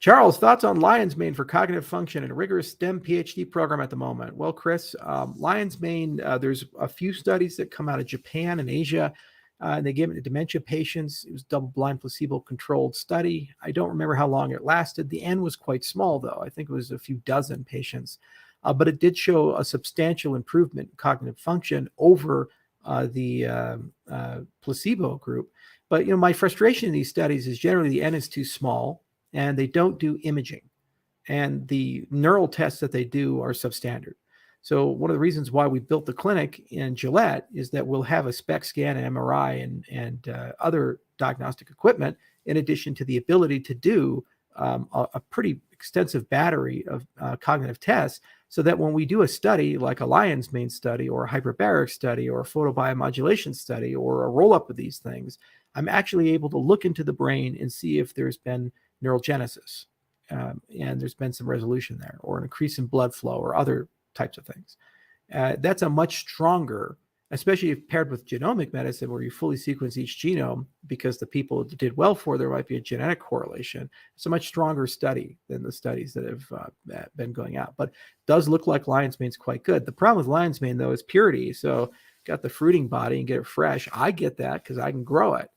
Charles, thoughts on lion's mane for cognitive function and a rigorous STEM PhD program at the moment? Well, Chris, lion's mane, there's a few studies that come out of Japan and Asia. And they gave it to dementia patients. It was double-blind, placebo-controlled study. I don't remember how long it lasted. The N was quite small, though. I think it was a few dozen patients. But it did show a substantial improvement in cognitive function over the placebo group. But, my frustration in these studies is generally the N is too small, and they don't do imaging. And the neural tests that they do are substandard. So one of the reasons why we built the clinic in Gillette is that we'll have a SPECT scan and MRI and other diagnostic equipment, in addition to the ability to do a pretty extensive battery of cognitive tests, so that when we do a study like a lion's mane study or a hyperbaric study or a photobiomodulation study or a roll-up of these things, I'm actually able to look into the brain and see if there's been neurogenesis and there's been some resolution there, or an increase in blood flow or other types of things. That's a much stronger, especially if paired with genomic medicine, where you fully sequence each genome, because the people that did well for, there might be a genetic correlation. It's a much stronger study than the studies that have been going out, but does look like lion's mane is quite good. The problem with lion's mane, though, is purity. So got the fruiting body and get it fresh. I get that because I can grow it.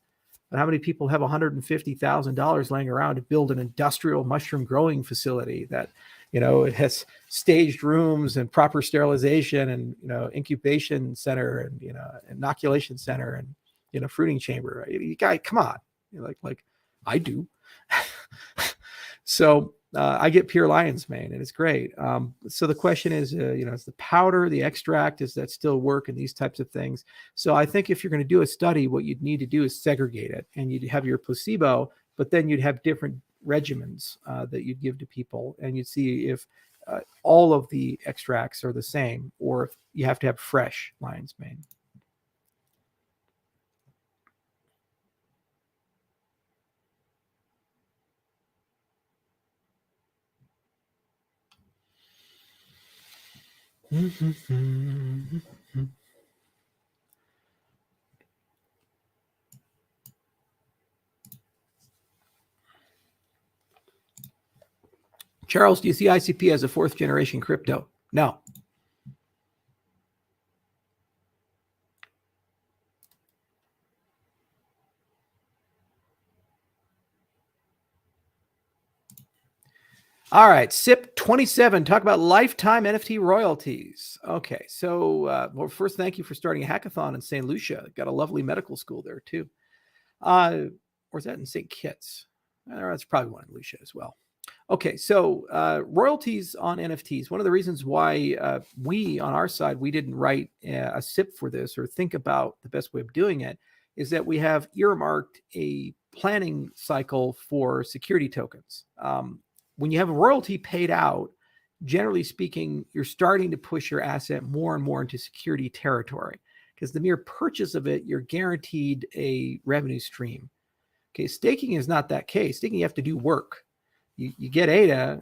But how many people have $150,000 laying around to build an industrial mushroom growing facility that, it has staged rooms and proper sterilization and, incubation center and, inoculation center and, fruiting chamber? You guys, come on. Like I do. So I get pure lion's mane, and it's great. So the question is, is the powder, the extract, does that still work in these types of things? So I think if you're going to do a study, what you'd need to do is segregate it, and you'd have your placebo, but then you'd have different regimens that you'd give to people, and you'd see if all of the extracts are the same, or if you have to have fresh lion's mane. Charles, do you see ICP as a fourth generation crypto? No. All right, SIP 27, talk about lifetime NFT royalties. Okay, so well, first, thank you for starting a hackathon in St. Lucia. Got a lovely medical school there too. Or is that in St. Kitts? That's probably one in Lucia as well. Okay, so royalties on NFTs. One of the reasons why we, on our side, we didn't write a SIP for this or think about the best way of doing it is that we have earmarked a planning cycle for security tokens. When you have a royalty paid out, generally speaking, you're starting to push your asset more and more into security territory because the mere purchase of it, you're guaranteed a revenue stream. Okay, staking is not that case. Staking, you have to do work. You get ADA,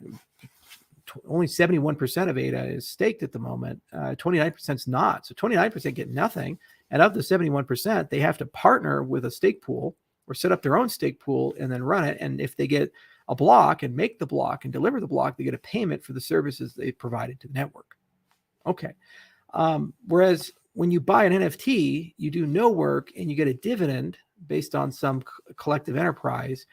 only 71% of ADA is staked at the moment. 29% is not. So 29% get nothing. And of the 71%, they have to partner with a stake pool or set up their own stake pool and then run it. And if they get a block and make the block and deliver the block, they get a payment for the services they provided to the network. Okay. Whereas when you buy an NFT, you do no work and you get a dividend based on some collective enterprise.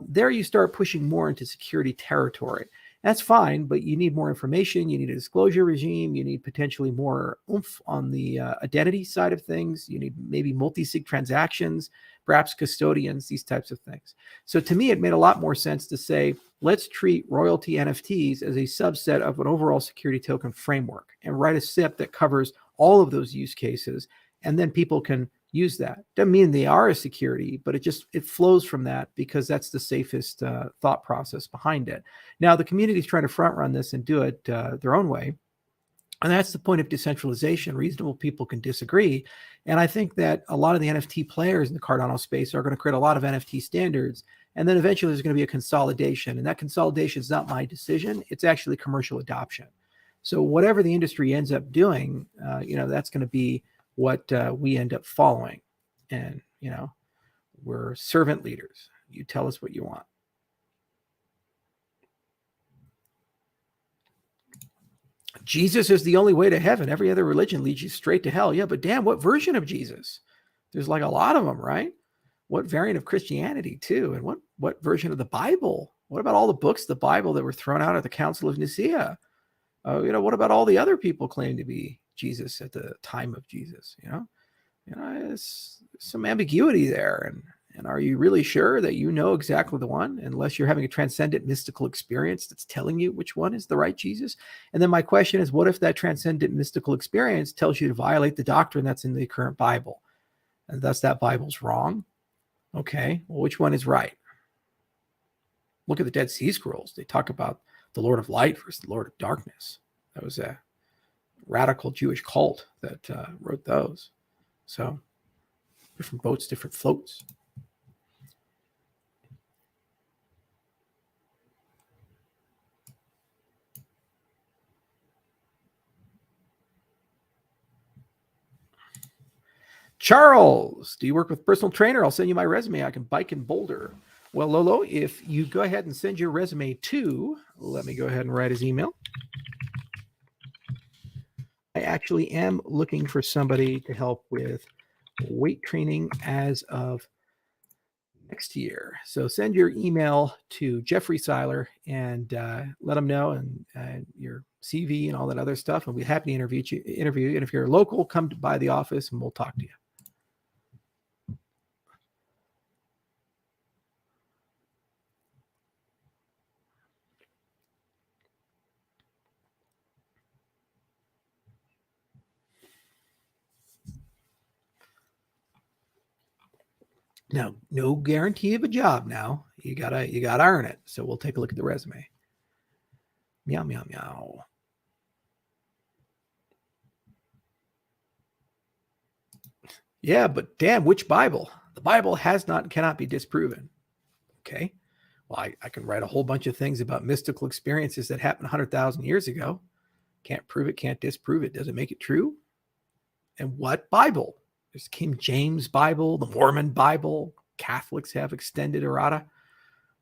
There you start pushing more into security territory. That's fine, but you need more information. You need a disclosure regime. You need potentially more oomph on the identity side of things. You need maybe multi-sig transactions, perhaps custodians, these types of things. So to me, it made a lot more sense to say, let's treat royalty NFTs as a subset of an overall security token framework and write a SIP that covers all of those use cases. And then people can use that. Doesn't mean they are a security, but it flows from that because that's the safest thought process behind it. Now, the community is trying to front run this and do it their own way. And that's the point of decentralization. Reasonable people can disagree. And I think that a lot of the NFT players in the Cardano space are going to create a lot of NFT standards. And then eventually there's going to be a consolidation. And that consolidation is not my decision. It's actually commercial adoption. So whatever the industry ends up doing, that's going to be what we end up following. And, we're servant leaders. You tell us what you want. Jesus is the only way to heaven. Every other religion leads you straight to hell. Yeah, but damn, what version of Jesus? There's like a lot of them, right? What variant of Christianity too? And what version of the Bible? What about all the books of the Bible that were thrown out at the Council of Nicaea? What about all the other people claiming to be Jesus at the time of Jesus? It's some ambiguity there. And are you really sure that you know exactly the one, unless you're having a transcendent mystical experience that's telling you which one is the right Jesus? And then my question is, what if that transcendent mystical experience tells you to violate the doctrine that's in the current Bible? And thus that Bible's wrong? Okay, well, which one is right? Look at the Dead Sea Scrolls. They talk about the Lord of Light versus the Lord of Darkness. That was a radical Jewish cult that wrote those. So different boats, different floats. Charles, do you work with a personal trainer? I'll send you my resume. I can bike in Boulder. Well, Lolo, if you go ahead and send your resume to, let me go ahead and write his email. I actually am looking for somebody to help with weight training as of next year. So send your email to Jeffrey Seiler and let him know and your CV and all that other stuff. And we'll be happy to interview you. And if you're local, come by the office and we'll talk to you. Now, no guarantee of a job now. You gotta earn it. So we'll take a look at the resume. Meow, meow, meow. Yeah, but damn, which Bible? The Bible cannot be disproven. Okay. Well, I can write a whole bunch of things about mystical experiences that happened 100,000 years ago. Can't prove it, can't disprove it. Doesn't make it true. And what Bible? There's King James Bible, the Mormon Bible. Catholics have extended errata.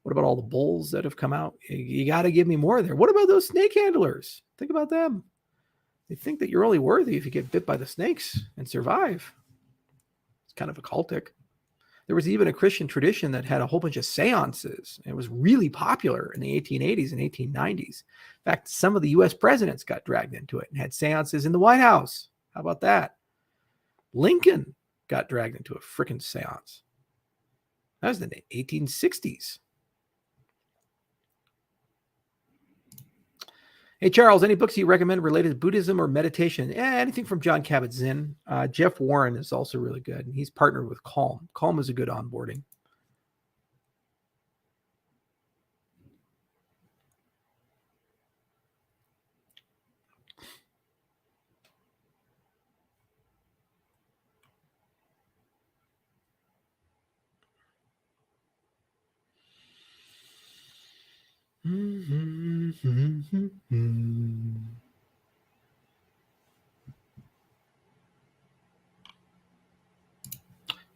What about all the bulls that have come out? You got to give me more there. What about those snake handlers? Think about them. They think that you're only worthy if you get bit by the snakes and survive. It's kind of occultic. There was even a Christian tradition that had a whole bunch of seances. It was really popular in the 1880s and 1890s. In fact, some of the U.S. presidents got dragged into it and had seances in the White House. How about that? Lincoln got dragged into a freaking seance. That was in the 1860s. Hey, Charles, any books you recommend related to Buddhism or meditation? Anything from John Kabat-Zinn. Jeff Warren is also really good. He's partnered with Calm. Calm is a good onboarding.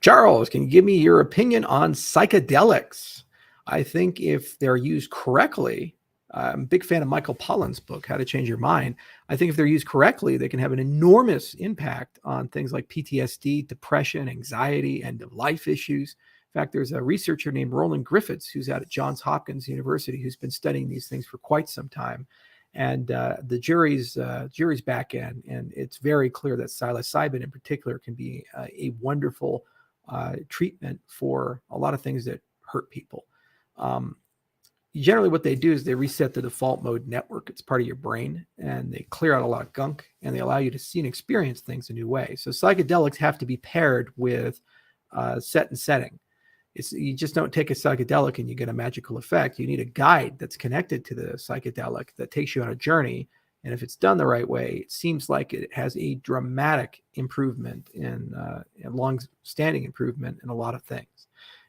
Charles, can you give me your opinion on psychedelics? I think if they're used correctly, I'm a big fan of Michael Pollan's book, How to Change Your Mind. I think if they're used correctly, they can have an enormous impact on things like PTSD, depression, anxiety, end of life issues. In fact, there's a researcher named Roland Griffiths who's out at Johns Hopkins University who's been studying these things for quite some time. And the jury's back in, and it's very clear that psilocybin in particular can be a wonderful treatment for a lot of things that hurt people. Generally what they do is they reset the default mode network. It's part of your brain, and they clear out a lot of gunk, and they allow you to see and experience things a new way. So psychedelics have to be paired with set and setting. You just don't take a psychedelic and you get a magical effect. You need a guide that's connected to the psychedelic that takes you on a journey. And if it's done the right way, it seems like it has a dramatic improvement in long-standing improvement in a lot of things.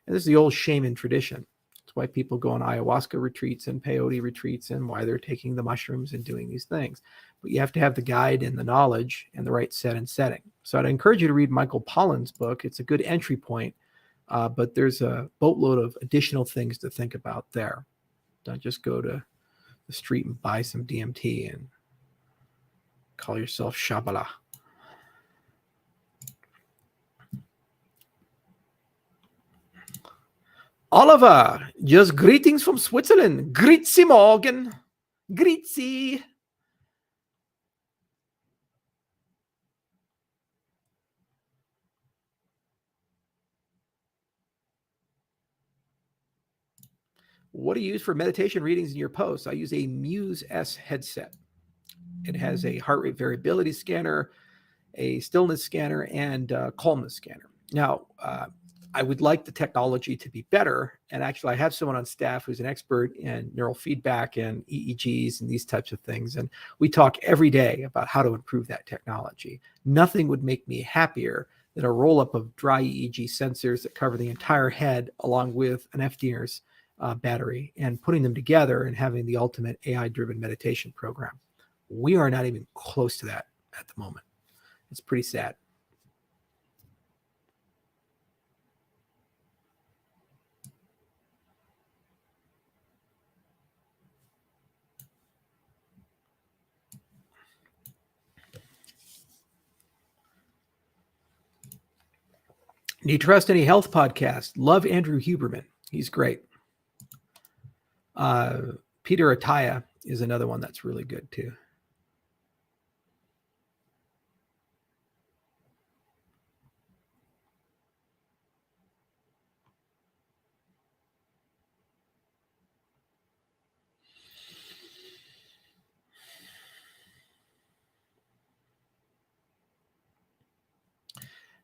And this is the old shaman tradition. It's why people go on ayahuasca retreats and peyote retreats, and why they're taking the mushrooms and doing these things. But you have to have the guide and the knowledge and the right set and setting. So I'd encourage you to read Michael Pollan's book. It's a good entry point, but there's a boatload of additional things to think about there. Don't just go to the street and buy some DMT and call yourself Shabala. Oliver, just greetings from Switzerland. Grüezi morgen. Grüezi. What do you use for meditation readings in your posts? I use a Muse S headset. It has a heart rate variability scanner, a stillness scanner, and a calmness scanner. Now, I would like the technology to be better. And actually, I have someone on staff who's an expert in neural feedback and EEGs and these types of things. And we talk every day about how to improve that technology. Nothing would make me happier than a roll-up of dry EEG sensors that cover the entire head, along with an FDR's battery, and putting them together and having the ultimate AI-driven meditation program. We are not even close to that at the moment. It's pretty sad. Do you trust any health podcast? Love Andrew Huberman. He's great. Peter Attia is another one that's really good too.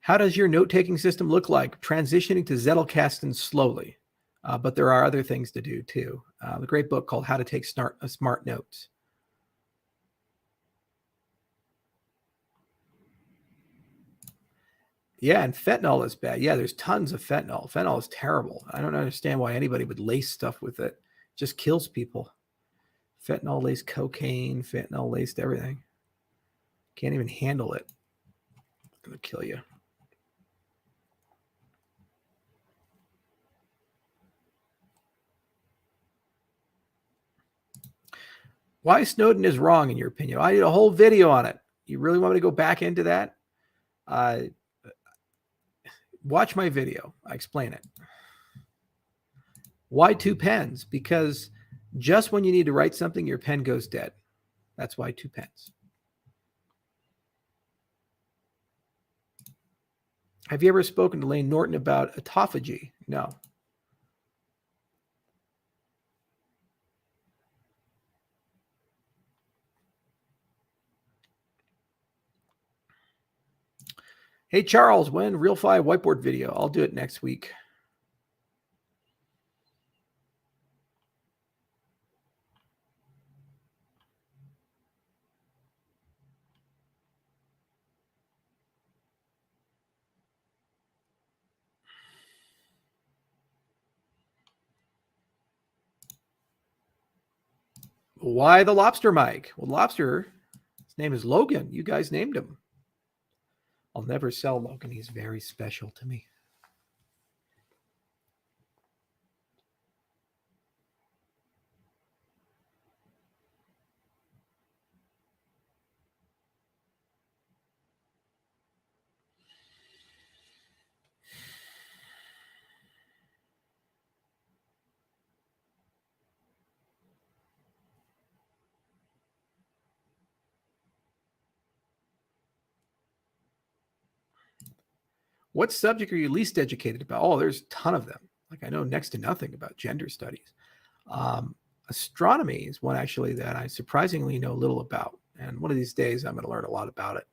How does your note-taking system look like? Transitioning to Zettelkasten slowly, but there are other things to do too. The great book called How to Take Smart Notes. Yeah, and fentanyl is bad. Yeah, there's tons of fentanyl. Fentanyl is terrible. I don't understand why anybody would lace stuff with it. It just kills people. Fentanyl laced cocaine, fentanyl laced everything. Can't even handle it. It's going to kill you. Why Snowden is wrong, in your opinion? I did a whole video on it. You really want me to go back into that? Watch my video. I explain it. Why 2 pens? Because just when you need to write something, your pen goes dead. That's why 2 pens. Have you ever spoken to Lane Norton about autophagy? No. Hey, Charles, when Real Fi whiteboard video? I'll do it next week. Why the lobster mic? Well, lobster, his name is Logan. You guys named him. I'll never sell Logan. He's very special to me. What subject are you least educated about? Oh, there's a ton of them. Like I know next to nothing about gender studies. Astronomy is one actually that I surprisingly know little about. And one of these days, I'm going to learn a lot about it.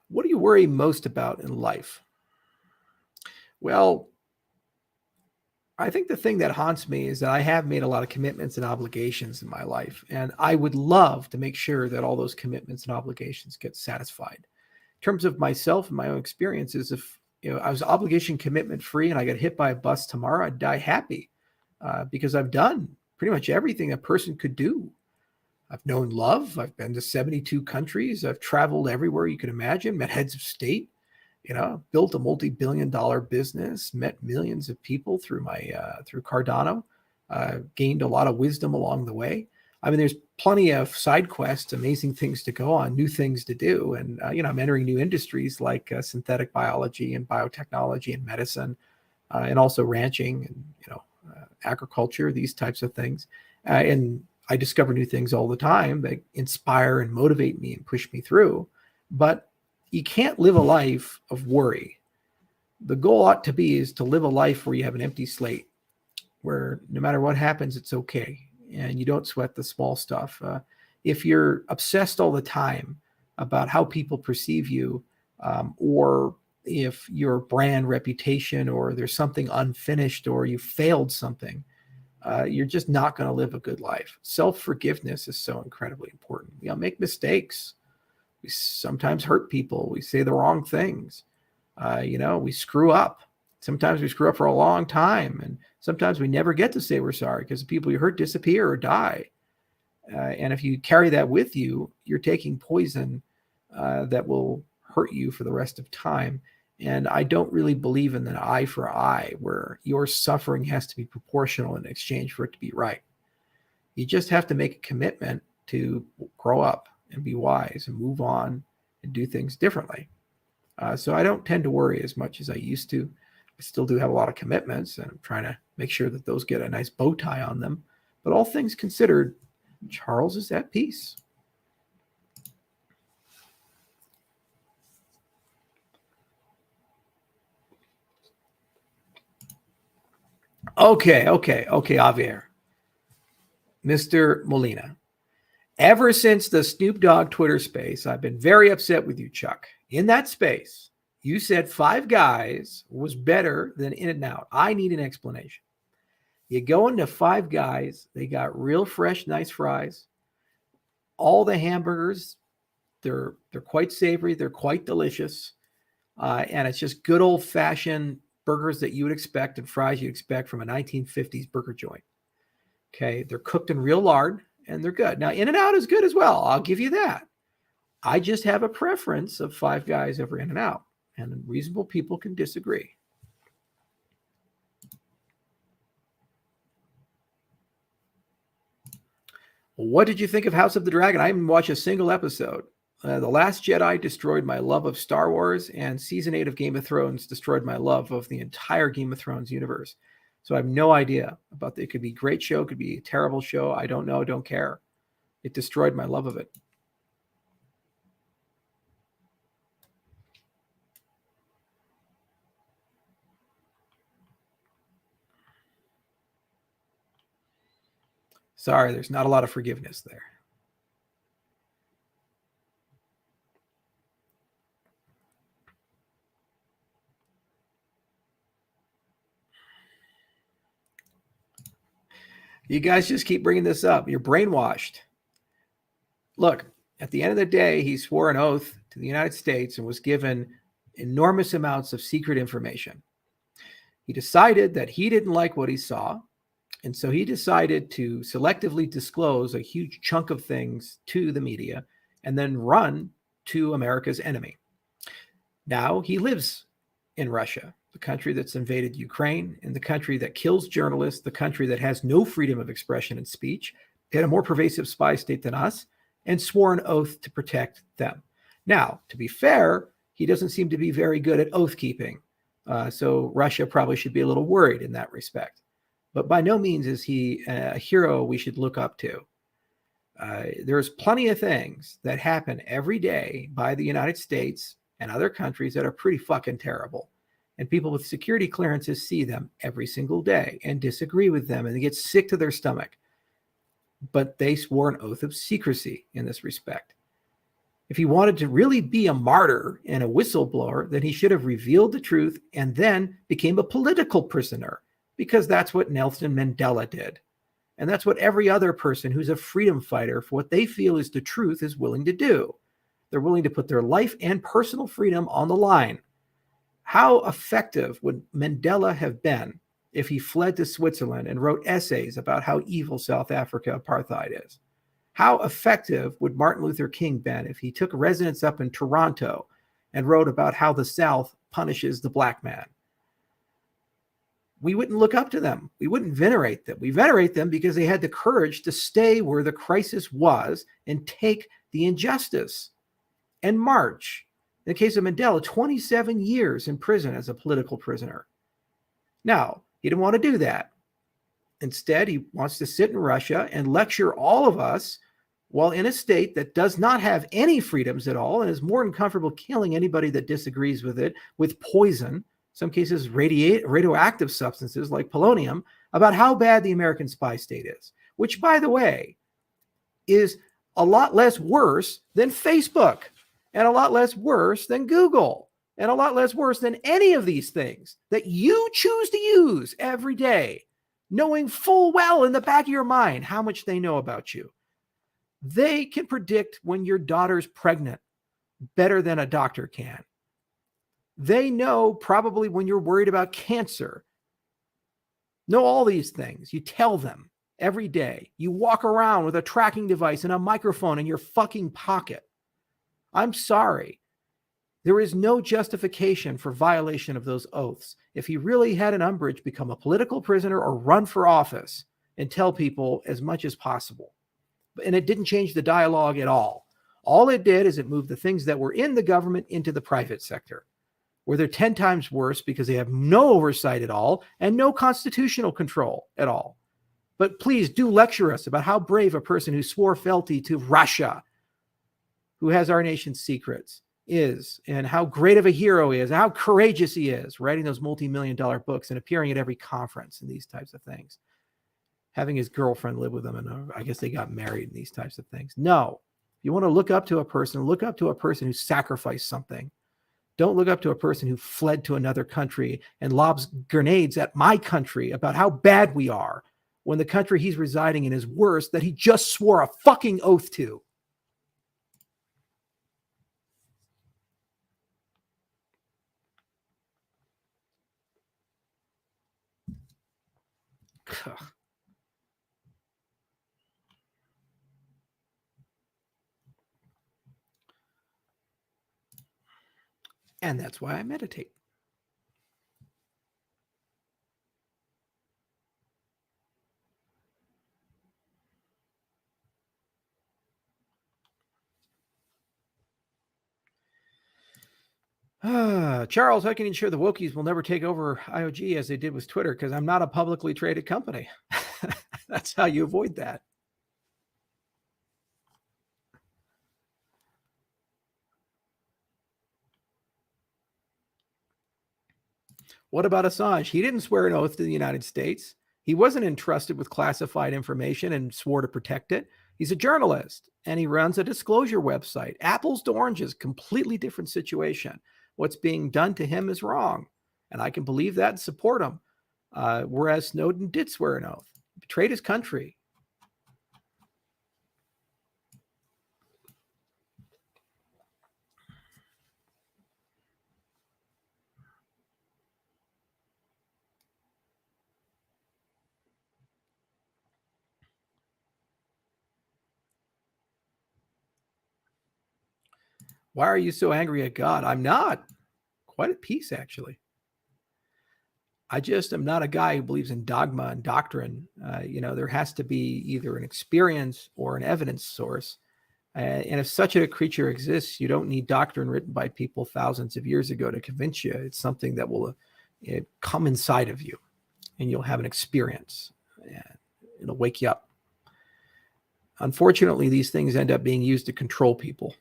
What do you worry most about in life? Well, I think the thing that haunts me is that I have made a lot of commitments and obligations in my life, and I would love to make sure that all those commitments and obligations get satisfied. In terms of myself and my own experiences, if I was obligation commitment free and I got hit by a bus tomorrow, I'd die happy because I've done pretty much everything a person could do. I've known love. I've been to 72 countries. I've traveled everywhere you can imagine, met heads of state, built a multi-billion-dollar business, met millions of people through my through Cardano, gained a lot of wisdom along the way. I mean, there's plenty of side quests, amazing things to go on, new things to do, and I'm entering new industries like synthetic biology and biotechnology and medicine, and also ranching and agriculture, these types of things, and I discover new things all the time that inspire and motivate me and push me through. But you can't live a life of worry. The goal ought to be is to live a life where you have an empty slate, where no matter what happens, it's okay. And you don't sweat the small stuff. If you're obsessed all the time about how people perceive you, or if your brand reputation or there's something unfinished or you failed something, you're just not going to live a good life. Self-forgiveness is so incredibly important. Make mistakes. We sometimes hurt people. We say the wrong things. We screw up. Sometimes we screw up for a long time. And sometimes we never get to say we're sorry because the people you hurt disappear or die. And if you carry that with you, you're taking poison that will hurt you for the rest of time. And I don't really believe in an eye for eye, where your suffering has to be proportional in exchange for it to be right. You just have to make a commitment to grow up and be wise and move on and do things differently. So I don't tend to worry as much as I used to. I still do have a lot of commitments, and I'm trying to make sure that those get a nice bow tie on them. But all things considered, Charles is at peace. Okay, Javier. Mr. Molina. Ever since the Snoop Dogg Twitter space, I've been very upset with you, Chuck. In that space, you said Five Guys was better than In-N-Out. I need an explanation. You go into Five Guys, they got real fresh, nice fries. All the hamburgers, they're quite savory, they're quite delicious, and it's just good old-fashioned burgers that you would expect and fries you'd expect from a 1950s burger joint. Okay, they're cooked in real lard and they're good. Now, In-N-Out is good as well. I'll give you that. I just have a preference of Five Guys over In-N-Out, and reasonable people can disagree. What did you think of House of the Dragon? I haven't watched a single episode. The Last Jedi destroyed my love of Star Wars, and season 8 of Game of Thrones destroyed my love of the entire Game of Thrones universe. So I have no idea about it. It could be a great show, it could be a terrible show. I don't know, don't care. It destroyed my love of it. Sorry, there's not a lot of forgiveness there. You guys just keep bringing this up. You're brainwashed. Look, at the end of the day, he swore an oath to the United States and was given enormous amounts of secret information. He decided that he didn't like what he saw, and so he decided to selectively disclose a huge chunk of things to the media and then run to America's enemy. Now he lives in Russia, the country that's invaded Ukraine, and the country that kills journalists, the country that has no freedom of expression and speech, had a more pervasive spy state than us, and swore an oath to protect them. Now, to be fair, he doesn't seem to be very good at oath keeping. So Russia probably should be a little worried in that respect. But by no means is he a hero we should look up to. There's plenty of things that happen every day by the United States and other countries that are pretty fucking terrible. And people with security clearances see them every single day and disagree with them, and they get sick to their stomach. But they swore an oath of secrecy in this respect. If he wanted to really be a martyr and a whistleblower, then he should have revealed the truth and then became a political prisoner, because that's what Nelson Mandela did. And that's what every other person who's a freedom fighter for what they feel is the truth is willing to do. They're willing to put their life and personal freedom on the line. How effective would Mandela have been if he fled to Switzerland and wrote essays about how evil South Africa apartheid is? How effective would Martin Luther King been if he took residence up in Toronto and wrote about how the South punishes the black man? We wouldn't look up to them. We wouldn't venerate them. We venerate them because they had the courage to stay where the crisis was and take the injustice and march. In the case of Mandela, 27 years in prison as a political prisoner. Now, he didn't want to do that. Instead, he wants to sit in Russia and lecture all of us while in a state that does not have any freedoms at all and is more than comfortable killing anybody that disagrees with it with poison, in some cases radioactive substances like polonium, about how bad the American spy state is, which, by the way, is a lot less worse than Facebook and a lot less worse than Google and a lot less worse than any of these things that you choose to use every day, knowing full well in the back of your mind how much they know about you. They can predict when your daughter's pregnant better than a doctor can. They know probably when you're worried about cancer. Know all these things. You tell them every day. You walk around with a tracking device and a microphone in your fucking pocket. I'm sorry. There is no justification for violation of those oaths. If he really had an umbrage, become a political prisoner or run for office and tell people as much as possible. And it didn't change the dialogue at all. All it did is it moved the things that were in the government into the private sector, where they're 10 times worse because they have no oversight at all and no constitutional control at all. But please do lecture us about how brave a person who swore fealty to Russia, who has our nation's secrets, is, and how great of a hero he is, and how courageous he is, writing those multi-million-dollar books and appearing at every conference and these types of things. Having his girlfriend live with him, and I guess they got married and these types of things. No. If you want to look up to a person, look up to a person who sacrificed something. Don't look up to a person who fled to another country and lobs grenades at my country about how bad we are when the country he's residing in is worse that he just swore a fucking oath to. And that's why I meditate. Charles, how can you ensure the Wokies will never take over IOG as they did with Twitter? Because I'm not a publicly traded company. That's how you avoid that. What about Assange? He didn't swear an oath to the United States. He wasn't entrusted with classified information and swore to protect it. He's a journalist and he runs a disclosure website. Apples to oranges, completely different situation. What's being done to him is wrong. And I can believe that and support him. Whereas Snowden did swear an oath, betrayed his country. Why are you so angry at God? I'm not. Quite at peace, actually. I just am not a guy who believes in dogma and doctrine. There has to be either an experience or an evidence source. And if such a creature exists, you don't need doctrine written by people thousands of years ago to convince you. It's something that will come inside of you and you'll have an experience. And it'll wake you up. Unfortunately, these things end up being used to control people.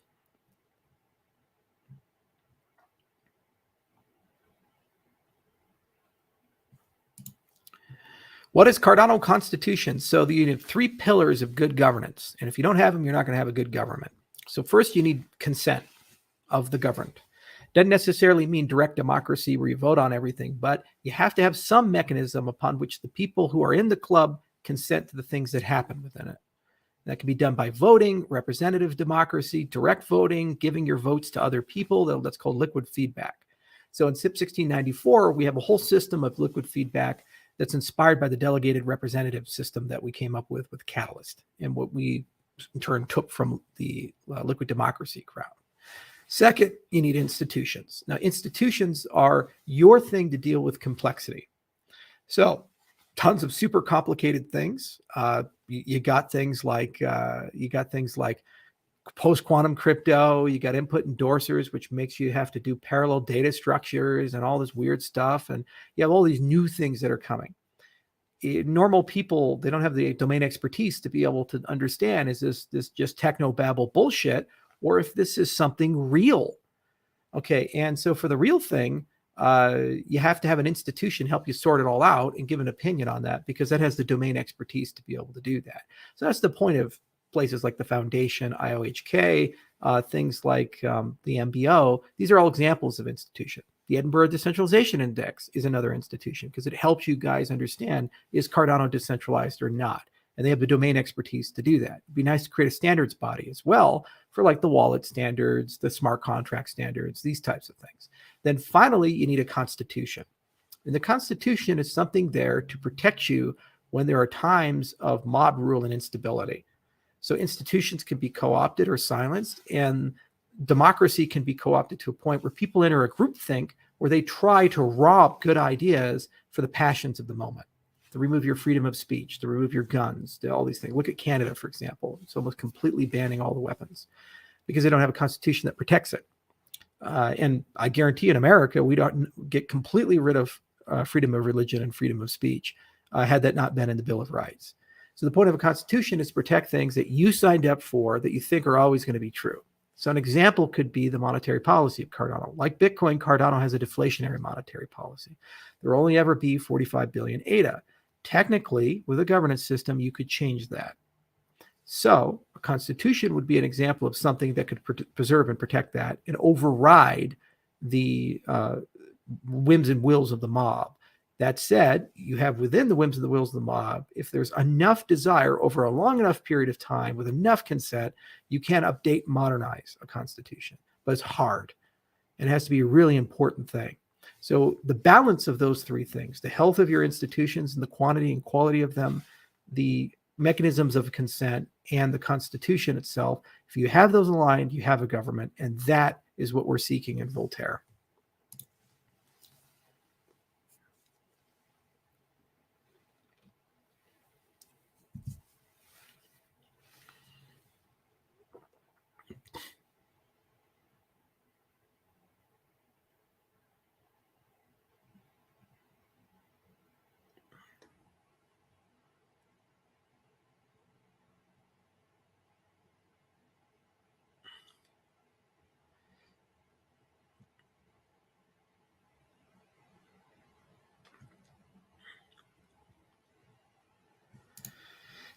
What is Cardano Constitution? So you have 3 pillars of good governance. And if you don't have them, you're not going to have a good government. So first, you need consent of the governed. Doesn't necessarily mean direct democracy where you vote on everything, but you have to have some mechanism upon which the people who are in the club consent to the things that happen within it. That can be done by voting, representative democracy, direct voting, giving your votes to other people. That's called liquid feedback. So in SIP 1694, we have a whole system of liquid feedback that's inspired by the delegated representative system that we came up with Catalyst and what we in turn took from the liquid democracy crowd. Second, you need institutions. Now, institutions are your thing to deal with complexity. So tons of super complicated things. You got things like post-quantum crypto. You got input endorsers, which makes you have to do parallel data structures and all this weird stuff. And you have all these new things that are coming. Normal people, they don't have the domain expertise to be able to understand, is this just techno-babble bullshit, or if this is something real. Okay, and so for the real thing, you have to have an institution help you sort it all out and give an opinion on that, because that has the domain expertise to be able to do that. So that's the point of places like the Foundation, IOHK, things like the MBO. These are all examples of institution. The Edinburgh Decentralization Index is another institution because it helps you guys understand, is Cardano decentralized or not? And they have the domain expertise to do that. It'd be nice to create a standards body as well for like the wallet standards, the smart contract standards, these types of things. Then finally, you need a constitution. And the constitution is something there to protect you when there are times of mob rule and instability. So institutions can be co-opted or silenced, and democracy can be co-opted to a point where people enter a groupthink where they try to rob good ideas for the passions of the moment, to remove your freedom of speech, to remove your guns, to all these things. Look at Canada, for example. It's almost completely banning all the weapons because they don't have a constitution that protects it. And I guarantee in America, we don't get completely rid of freedom of religion and freedom of speech had that not been in the Bill of Rights. So the point of a constitution is to protect things that you signed up for that you think are always going to be true. So an example could be the monetary policy of Cardano. Like Bitcoin, Cardano has a deflationary monetary policy. There will only ever be 45 billion ADA. Technically, with a governance system, you could change that. So a constitution would be an example of something that could preserve and protect that and override the whims and wills of the mob. That said, you have within the whims and the wills of the mob, if there's enough desire over a long enough period of time with enough consent, you can update, modernize a constitution. But it's hard. And it has to be a really important thing. So the balance of those 3 things, the health of your institutions and the quantity and quality of them, the mechanisms of consent, and the constitution itself, if you have those aligned, you have a government. And that is what we're seeking in Voltaire.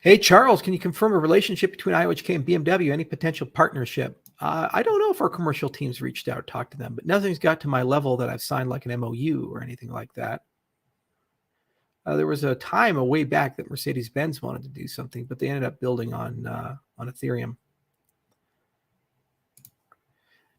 Hey, Charles, can you confirm a relationship between IOHK and BMW? Any potential partnership? I don't know if our commercial teams reached out, talked to them, but nothing's got to my level that I've signed like an MOU or anything like that. There was a time, a way back, that Mercedes-Benz wanted to do something, but they ended up building on Ethereum.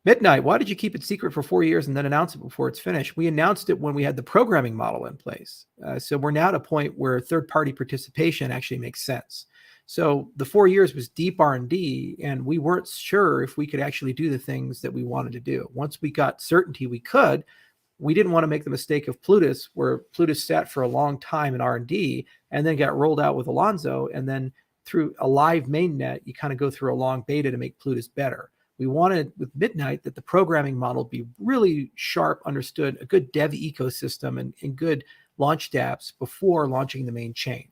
Midnight, why did you keep it secret for 4 years and then announce it before it's finished? We announced it when we had the programming model in place. So we're now at a point where third-party participation actually makes sense. So the 4 years was deep R&D, and we weren't sure if we could actually do the things that we wanted to do. Once we got certainty we could, we didn't want to make the mistake of Plutus, where Plutus sat for a long time in R&D and then got rolled out with Alonzo, and then through a live mainnet, you kind of go through a long beta to make Plutus better. We wanted with Midnight that the programming model be really sharp, understood, a good dev ecosystem, and good launch dApps before launching the main chain.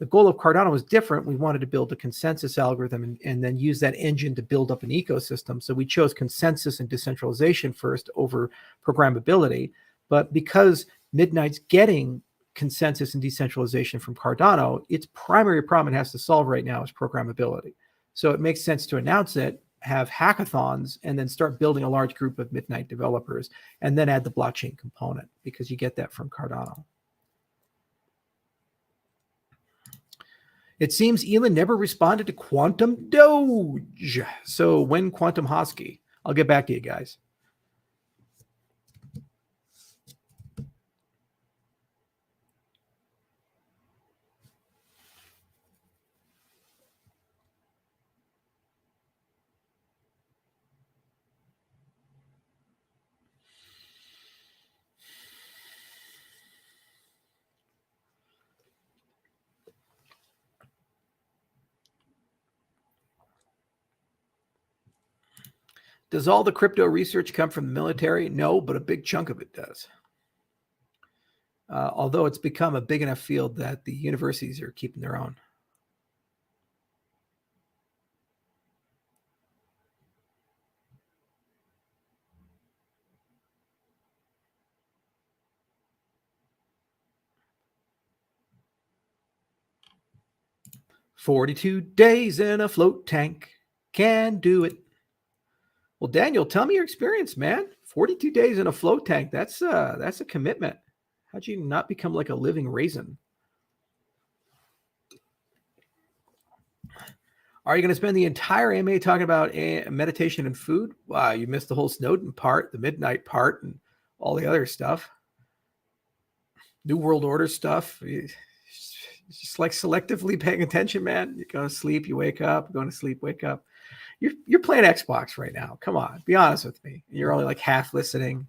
The goal of Cardano was different. We wanted to build a consensus algorithm and then use that engine to build up an ecosystem. So we chose consensus and decentralization first over programmability. But because Midnight's getting consensus and decentralization from Cardano, its primary problem it has to solve right now is programmability. So it makes sense to announce it, have hackathons, and then start building a large group of Midnight developers, and then add the blockchain component, because you get that from Cardano. It seems Elon never responded to Quantum Doge. So when Quantum Hosky? I'll get back to you guys. Does all the crypto research come from the military? No, but a big chunk of it does. Although it's become a big enough field that the universities are keeping their own. "42 days in a float tank, can do it." Well, Daniel, tell me your experience, man. 42 days in a float tank, that's a commitment. How'd you not become like a living raisin? Are you going to spend the entire AMA talking about meditation and food? Wow, you missed the whole Snowden part, the midnight part, and all the other stuff. New World Order stuff. It's just like selectively paying attention, man. You go to sleep, you wake up, going to sleep, wake up. You're playing Xbox right now. Come on, be honest with me. You're only like half listening,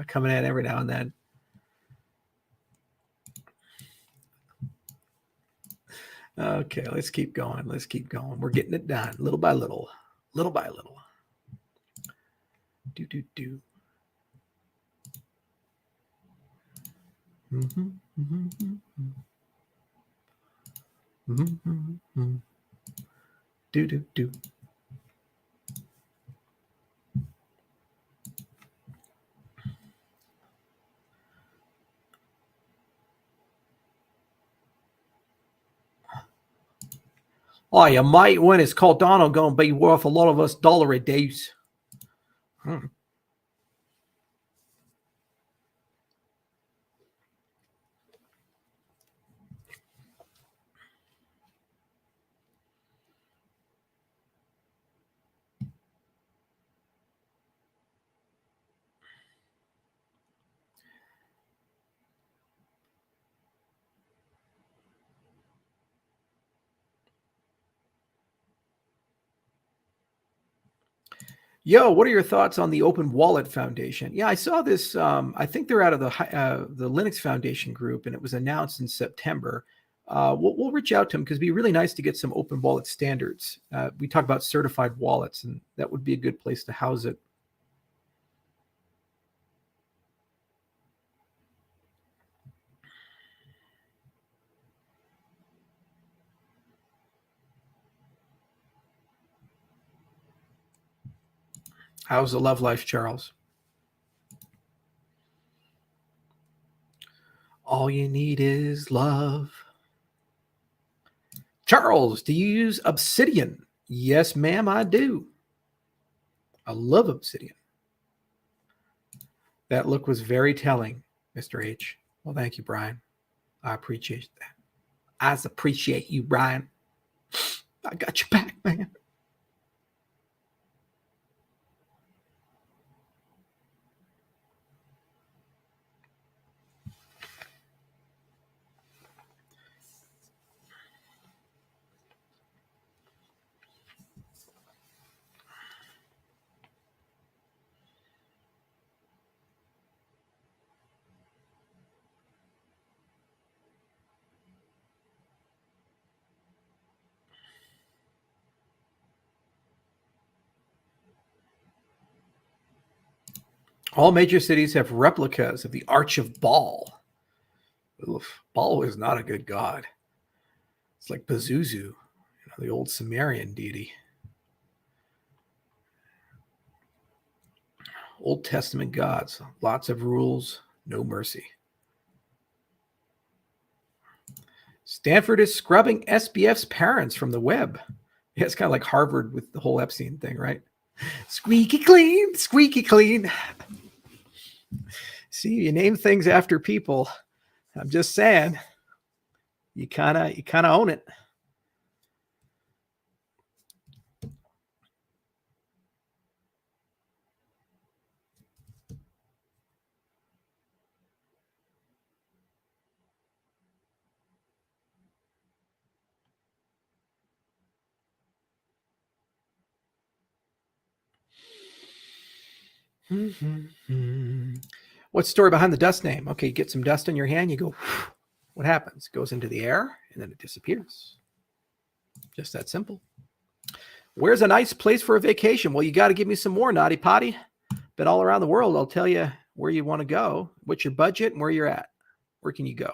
coming in every now and then. Okay, let's keep going. Let's keep going. We're getting it done little by little, little by little. Do, do, do. Mm-hmm, mm-hmm, mm-hmm. Mm-hmm, mm-hmm. Do, do, do. Oh, you might when it's Cardano going to be worth a lot of us dollar a days. Yo, what are your thoughts on the Open Wallet Foundation? Yeah, I saw this. I think they're out of the Linux Foundation group, and it was announced in September. We'll reach out to them because it'd be really nice to get some open wallet standards. We talk about certified wallets, and that would be a good place to house it. How's the love life, Charles? All you need is love. Charles, do you use Obsidian? Yes, ma'am, I do. I love Obsidian. That look was very telling, Mr. H. Well, thank you, Brian. I appreciate that. I appreciate you, Brian. I got your back, man. All major cities have replicas of the Arch of Baal. Oof, Baal is not a good god. It's like Pazuzu, the old Sumerian deity. Old Testament gods, lots of rules, no mercy. Stanford is scrubbing SBF's parents from the web. Yeah, it's kind of like Harvard with the whole Epstein thing, right? Squeaky clean, squeaky clean. See, you name things after people. I'm just saying, you kind of own it. What's the story behind the dust name? Okay, you get some dust in your hand, you go, what happens? It goes into the air and then it disappears. Just that simple. Where's a nice place for a vacation? Well, you got to give me some more, Naughty Potty. Been all around the world. I'll tell you where you want to go, what's your budget, and where you're at. Where can you go?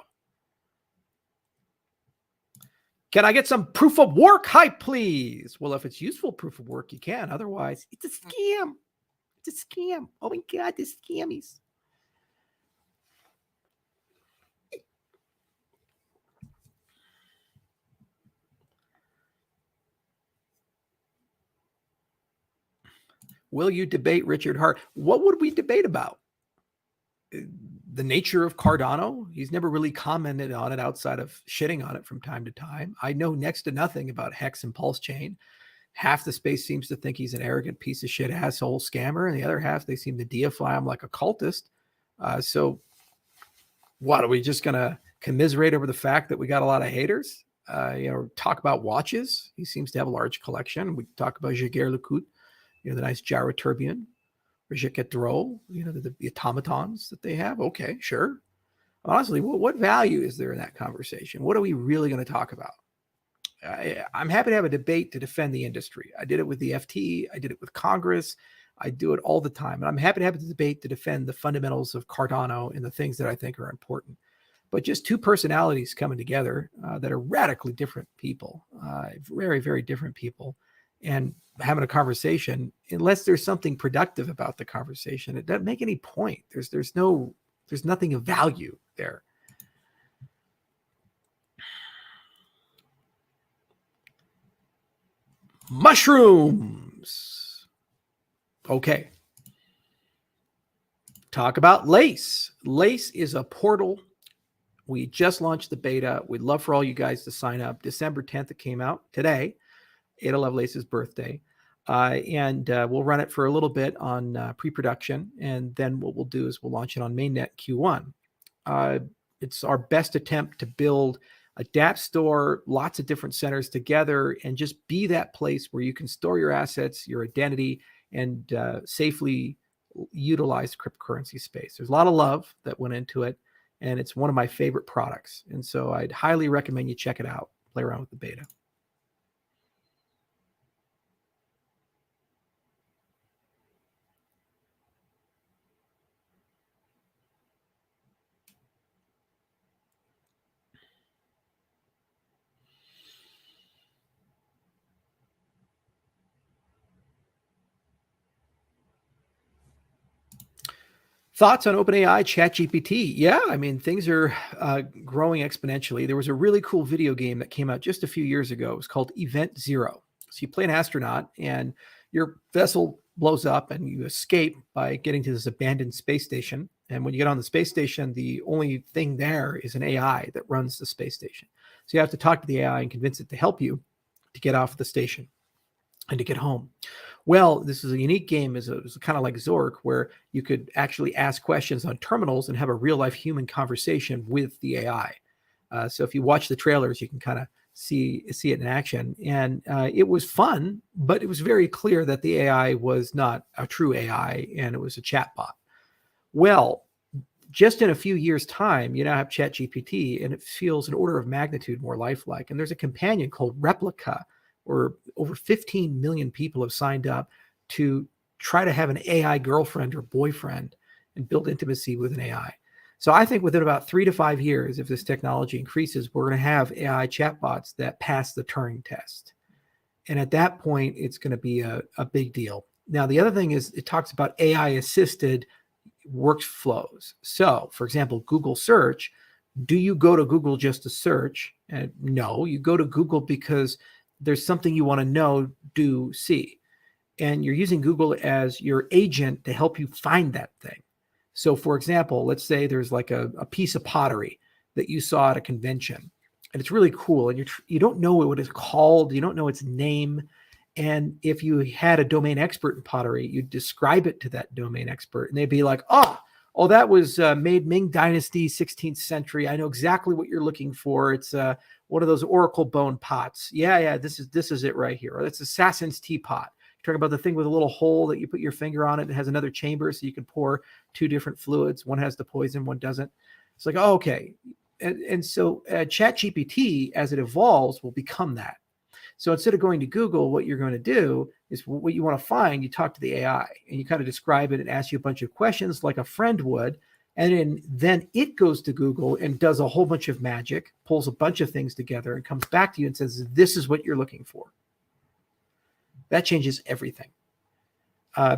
Can I get some proof of work hype, please? Well, if it's useful proof of work, you can. Otherwise, it's a scam. It's a scam. Oh my God, the scammies. Will you debate Richard Hart? What would we debate about? The nature of Cardano. He's never really commented on it outside of shitting on it from time to time. I know next to nothing about Hex and Pulse Chain. Half the space seems to think he's an arrogant piece of shit asshole scammer, and the other half, they seem to deify him like a cultist. So what, are we just going to commiserate over the fact that we got a lot of haters? Talk about watches. He seems to have a large collection. We talk about Jaeger LeCoultre, the nice Gyro Tourbillon, or Jaquet-Droz, the automatons that they have. Okay, sure. Honestly, what value is there in that conversation? What are we really going to talk about? I'm happy to have a debate to defend the industry. I did it with the FT. I did it with Congress. I do it all the time. And I'm happy to have a debate to defend the fundamentals of Cardano and the things that I think are important. But just two personalities coming together that are radically different people, very, very different people, and having a conversation, unless there's something productive about the conversation, it doesn't make any point. There's nothing of value there. Mushrooms. Okay. Talk about Lace. Lace is a portal. We just launched the beta. We'd love for all you guys to sign up. December 10th, it came out today, Ada Lovelace's birthday. And we'll run it for a little bit on pre-production. And then what we'll do is we'll launch it on mainnet Q1. It's our best attempt to build a dApp store, lots of different centers together, and just be that place where you can store your assets, your identity, and safely utilize cryptocurrency space. There's a lot of love that went into it, and it's one of my favorite products. And so I'd highly recommend you check it out, play around with the beta. Thoughts on OpenAI, ChatGPT? Yeah, I mean, things are growing exponentially. There was a really cool video game that came out just a few years ago. It was called Event Zero. So you play an astronaut and your vessel blows up and you escape by getting to this abandoned space station. And when you get on the space station, the only thing there is an AI that runs the space station. So you have to talk to the AI and convince it to help you to get off the station and to get home. Well, this is a unique game. It's kind of like Zork, where you could actually ask questions on terminals and have a real life human conversation with the AI. So if you watch the trailers, you can kind of see it in action. And it was fun, but it was very clear that the AI was not a true AI and it was a chatbot. Well, just in a few years' time, you now have ChatGPT and it feels an order of magnitude more lifelike. And there's a companion called Replica, or over 15 million people have signed up to try to have an AI girlfriend or boyfriend and build intimacy with an AI. So I think within about 3 to 5 years, if this technology increases, we're going to have AI chatbots that pass the Turing test. And at that point, it's going to be a big deal. Now, the other thing is it talks about AI-assisted workflows. So, for example, Google search. Do you go to Google just to search? No, you go to Google because there's something you want to know, do, see. And you're using Google as your agent to help you find that thing. So for example, let's say there's like a piece of pottery that you saw at a convention and it's really cool and you don't know what it's called, you don't know its name. And if you had a domain expert in pottery, you'd describe it to that domain expert and they'd be like, oh, that was made Ming Dynasty, 16th century. I know exactly what you're looking for. It's one of those oracle bone pots. Yeah, this is it right here. Or that's Assassin's teapot. You're talking about the thing with a little hole that you put your finger on it. It has another chamber so you can pour 2 different fluids. One has the poison, one doesn't. It's like, oh, okay. And so ChatGPT, as it evolves, will become that. So instead of going to Google, what you're going to do is what you want to find, you talk to the AI and you kind of describe it and ask you a bunch of questions like a friend would. And then it goes to Google and does a whole bunch of magic, pulls a bunch of things together and comes back to you and says, this is what you're looking for. That changes everything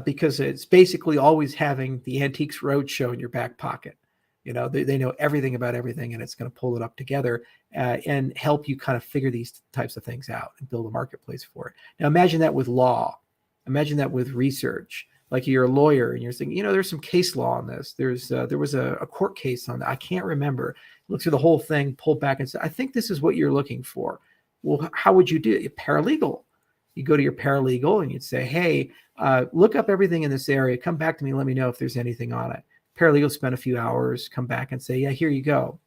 because it's basically always having the Antiques Roadshow in your back pocket. You know, they know everything about everything and it's going to pull it up together and help you kind of figure these types of things out and build a marketplace for it. Now, imagine that with law. Imagine that with research. Like you're a lawyer and you're thinking, you know, there's some case law on this. There was a court case on that. I can't remember. Look through the whole thing, pull back and say, I think this is what you're looking for. Well, how would you do it? Paralegal. You go to your paralegal and you'd say, hey, look up everything in this area. Come back to me. Let me know if there's anything on it. Paralegal spend a few hours, come back and say, yeah, here you go.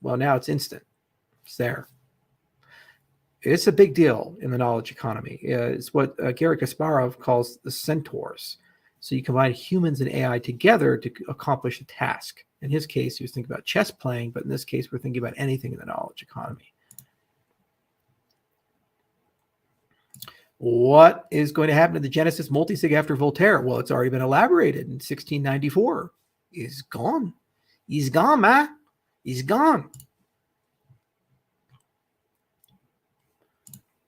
Well, now it's instant. It's there. It's a big deal in the knowledge economy. It's what Garry Kasparov calls the centaurs. So you combine humans and AI together to accomplish a task. In his case, he was thinking about chess playing, but in this case, we're thinking about anything in the knowledge economy. What is going to happen to the Genesis multisig after Voltaire? Well, it's already been elaborated in 1694. He's gone. He's gone, man. He's gone.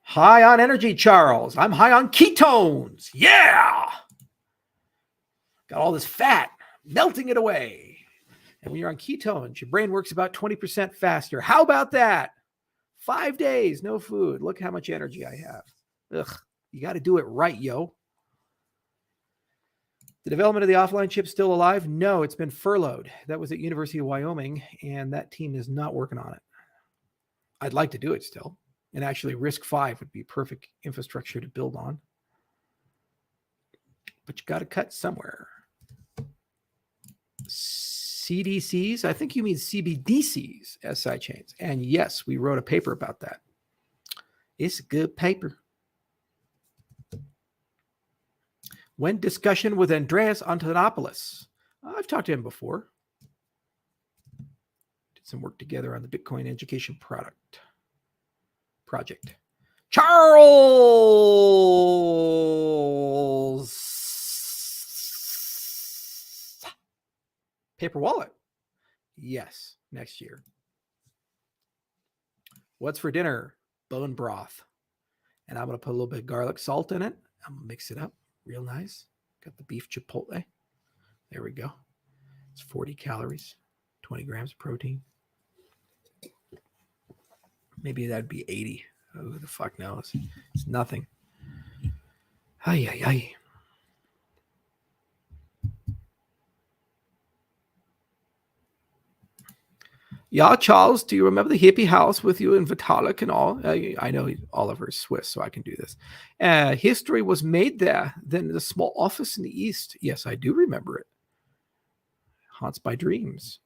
High on energy, Charles. I'm high on ketones. Yeah. Got all this fat, melting it away. And when you're on ketones, your brain works about 20% faster. How about that? 5 days, no food. Look how much energy I have. Ugh, you got to do it right, yo. The development of the offline chip still alive? No, it's been furloughed. That was at University of Wyoming, and that team is not working on it. I'd like to do it still. And actually, RISC-V would be perfect infrastructure to build on. But you got to cut somewhere. CDCs? I think you mean CBDCs as sidechains. And yes, we wrote a paper about that. It's a good paper. When discussion with Andreas Antonopoulos. I've talked to him before. Did some work together on the Bitcoin education project. Charles! Paper wallet. Yes, next year. What's for dinner? Bone broth. And I'm going to put a little bit of garlic salt in it. I'm going to mix it up real nice. Got the beef chipotle. There we go. It's 40 calories, 20 grams of protein. Maybe that'd be 80. Who the fuck knows? It's nothing. Ay, ay, ay. Yeah, Charles, do you remember the hippie house with you and Vitalik and all? I know Oliver is Swiss, so I can do this. History was made there, then in a small office in the East. Yes, I do remember it. Haunts my dreams.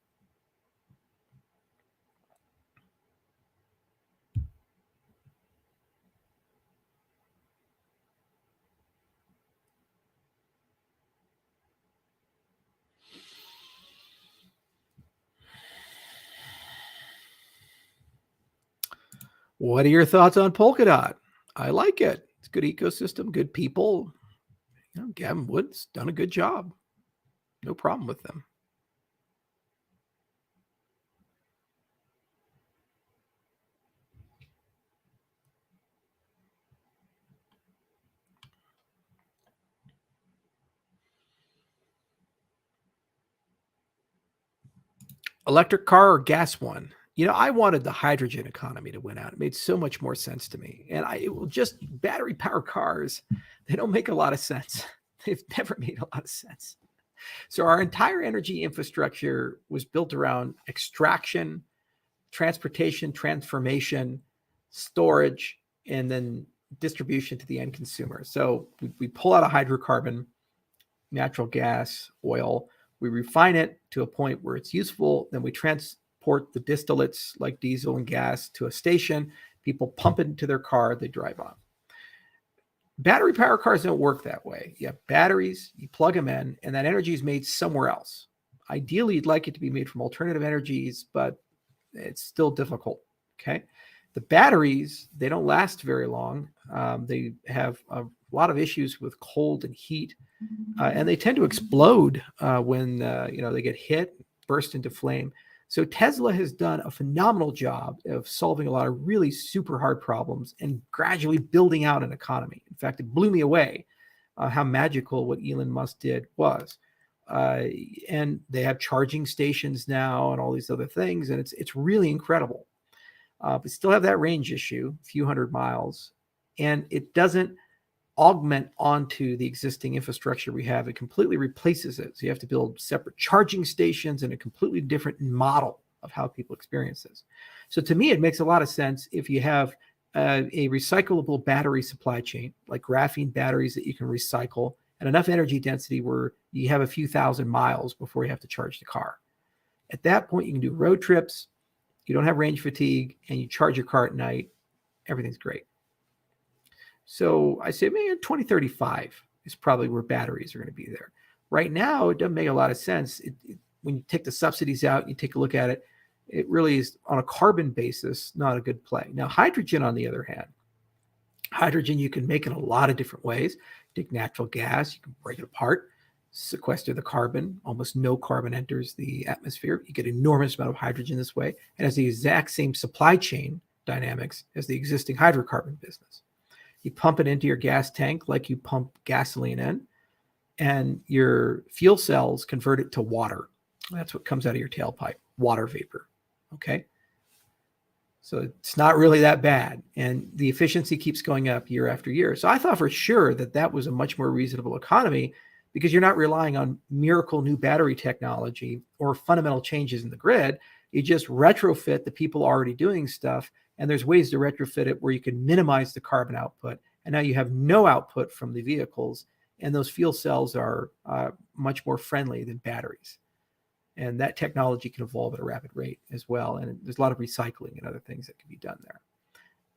What are your thoughts on Polkadot? I like it. It's a good ecosystem, good people. Gavin Wood's done a good job. No problem with them. Electric car or gas one? I wanted the hydrogen economy to win out. It made so much more sense to me. And it will just battery power cars, they don't make a lot of sense. They've never made a lot of sense. So our entire energy infrastructure was built around extraction, transportation, transformation, storage, and then distribution to the end consumer. So we pull out a hydrocarbon, natural gas, oil, we refine it to a point where it's useful, then we transport the distillates like diesel and gas to a station, people pump it into their car, they drive on. Battery power cars don't work that way. You have batteries, you plug them in, and that energy is made somewhere else. Ideally, you'd like it to be made from alternative energies, but it's still difficult, okay? The batteries, they don't last very long. They have a lot of issues with cold and heat, and they tend to explode when they get hit, burst into flame. So Tesla has done a phenomenal job of solving a lot of really super hard problems and gradually building out an economy. In fact, it blew me away how magical what Elon Musk did was. And they have charging stations now and all these other things, and it's really incredible. But still have that range issue, a few hundred miles, and it doesn't augment onto the existing infrastructure we have. It completely replaces it. So you have to build separate charging stations and a completely different model of how people experience this. So to me, it makes a lot of sense if you have a recyclable battery supply chain, like graphene batteries that you can recycle, and enough energy density where you have a few thousand miles before you have to charge the car. At that point, you can do road trips, you don't have range fatigue, and you charge your car at night. Everything's great. So I say, man, 2035 is probably where batteries are going to be there. Right now, it doesn't make a lot of sense. When you take the subsidies out, you take a look at it, it really is on a carbon basis, not a good play. Now, hydrogen, on the other hand, hydrogen you can make in a lot of different ways. Take natural gas, you can break it apart, sequester the carbon. Almost no carbon enters the atmosphere. You get an enormous amount of hydrogen this way, and has the exact same supply chain dynamics as the existing hydrocarbon business. You pump it into your gas tank like you pump gasoline in, and your fuel cells convert it to water. That's what comes out of your tailpipe, water vapor. Okay. So it's not really that bad. And the efficiency keeps going up year after year. So I thought for sure that was a much more reasonable economy, because you're not relying on miracle new battery technology or fundamental changes in the grid. You just retrofit the people already doing stuff. And there's ways to retrofit it where you can minimize the carbon output. And now you have no output from the vehicles. And those fuel cells are much more friendly than batteries. And that technology can evolve at a rapid rate as well. And there's a lot of recycling and other things that can be done there.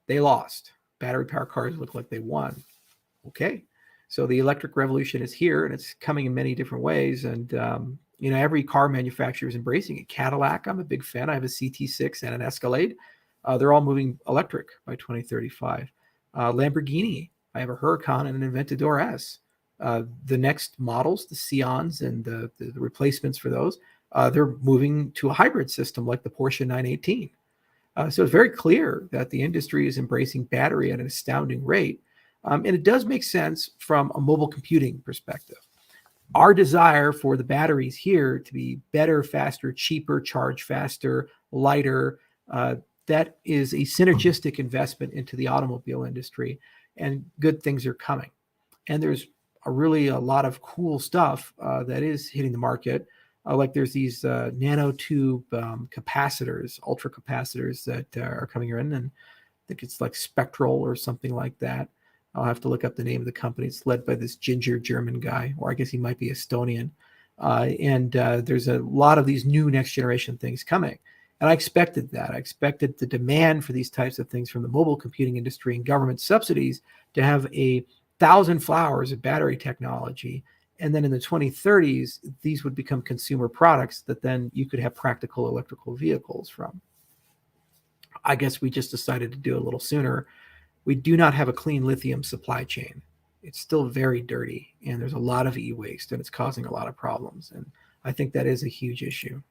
They lost. Battery power cars look like they won. Okay. So the electric revolution is here, and it's coming in many different ways. And, every car manufacturer is embracing it. Cadillac, I'm a big fan. I have a CT6 and an Escalade. They're all moving electric by 2035. Lamborghini, I have a Huracan and an Aventador S. The next models, the Sions and the replacements for those, they're moving to a hybrid system like the Porsche 918. So it's very clear that the industry is embracing battery at an astounding rate. And it does make sense from a mobile computing perspective. our desire for the batteries here to be better, faster, cheaper, charge faster, lighter, that is a synergistic investment into the automobile industry, and good things are coming. And there's really a lot of cool stuff that is hitting the market. Like there's these nanotube capacitors, ultra capacitors that are coming in, and I think it's like Spectral or something like that. I'll have to look up the name of the company. It's led by this ginger German guy, or I guess he might be Estonian. And there's a lot of these new next generation things coming. And I expected that. I expected the demand for these types of things from the mobile computing industry and government subsidies to have 1,000 flowers of battery technology. And then in the 2030s, these would become consumer products that then you could have practical electrical vehicles from. I guess we just decided to do it a little sooner. We do not have a clean lithium supply chain. It's still very dirty, and there's a lot of e-waste, and it's causing a lot of problems. And I think that is a huge issue.